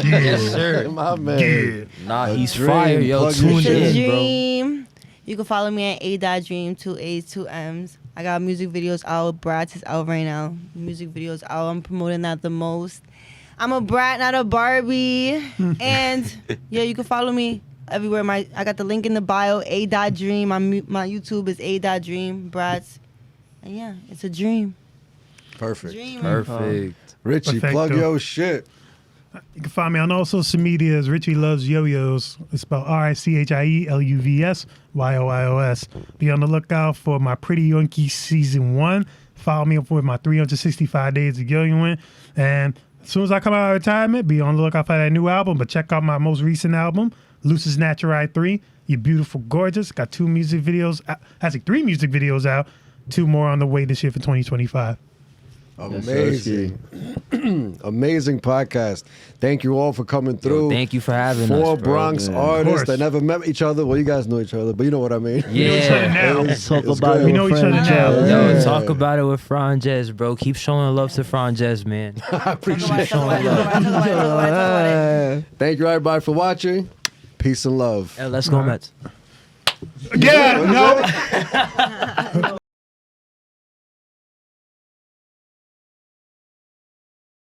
Yes, sir. My man. Nah, A he's dream. fire, yo. Plug your Tune shit. It's a in, bro. dream. You can follow me at a.dream, 2 A's, 2 M's. I got music videos out. Bratz is out right now. Music videos out. I'm promoting that the most. I'm a brat, not a Barbie. And yeah, you can follow me everywhere. I got the link in the bio. A.dream. My YouTube is A.dream. Bratz. And yeah, it's a dream. Perfect. Dream. Perfect. Richie, Perfecto. plug your shit. You can find me on all social medias. Richie Loves Yo-Yos. It's spelled RichieLuvsYoyos. Be on the lookout for my Pretty Yonkers Season 1. Follow me up with my 365 Days of Yo-Yoing. And as soon as I come out of retirement, be on the lookout for that new album. But check out my most recent album, Lucis Natural 3. You're beautiful, gorgeous. Got 2 music videos. Actually, 3 music videos out. 2 more on the way this year for 2025. Amazing. Amazing podcast. Thank you all for coming through. Yo, thank you for having us, 4 bro. Bronx Yeah. artists Of that course. never met each other. Well, you guys know each other, but you know what I mean. Yeah. Now. Let's talk It's about good. it. We know with each other Franjez. now. Yo, Yeah. talk about it with Franjez, bro. Keep showing love to Franjez, man. I appreciate it. Talk about it. Thank you, everybody, for watching. Peace and love. Hey, let's go, Mets. Yeah, no.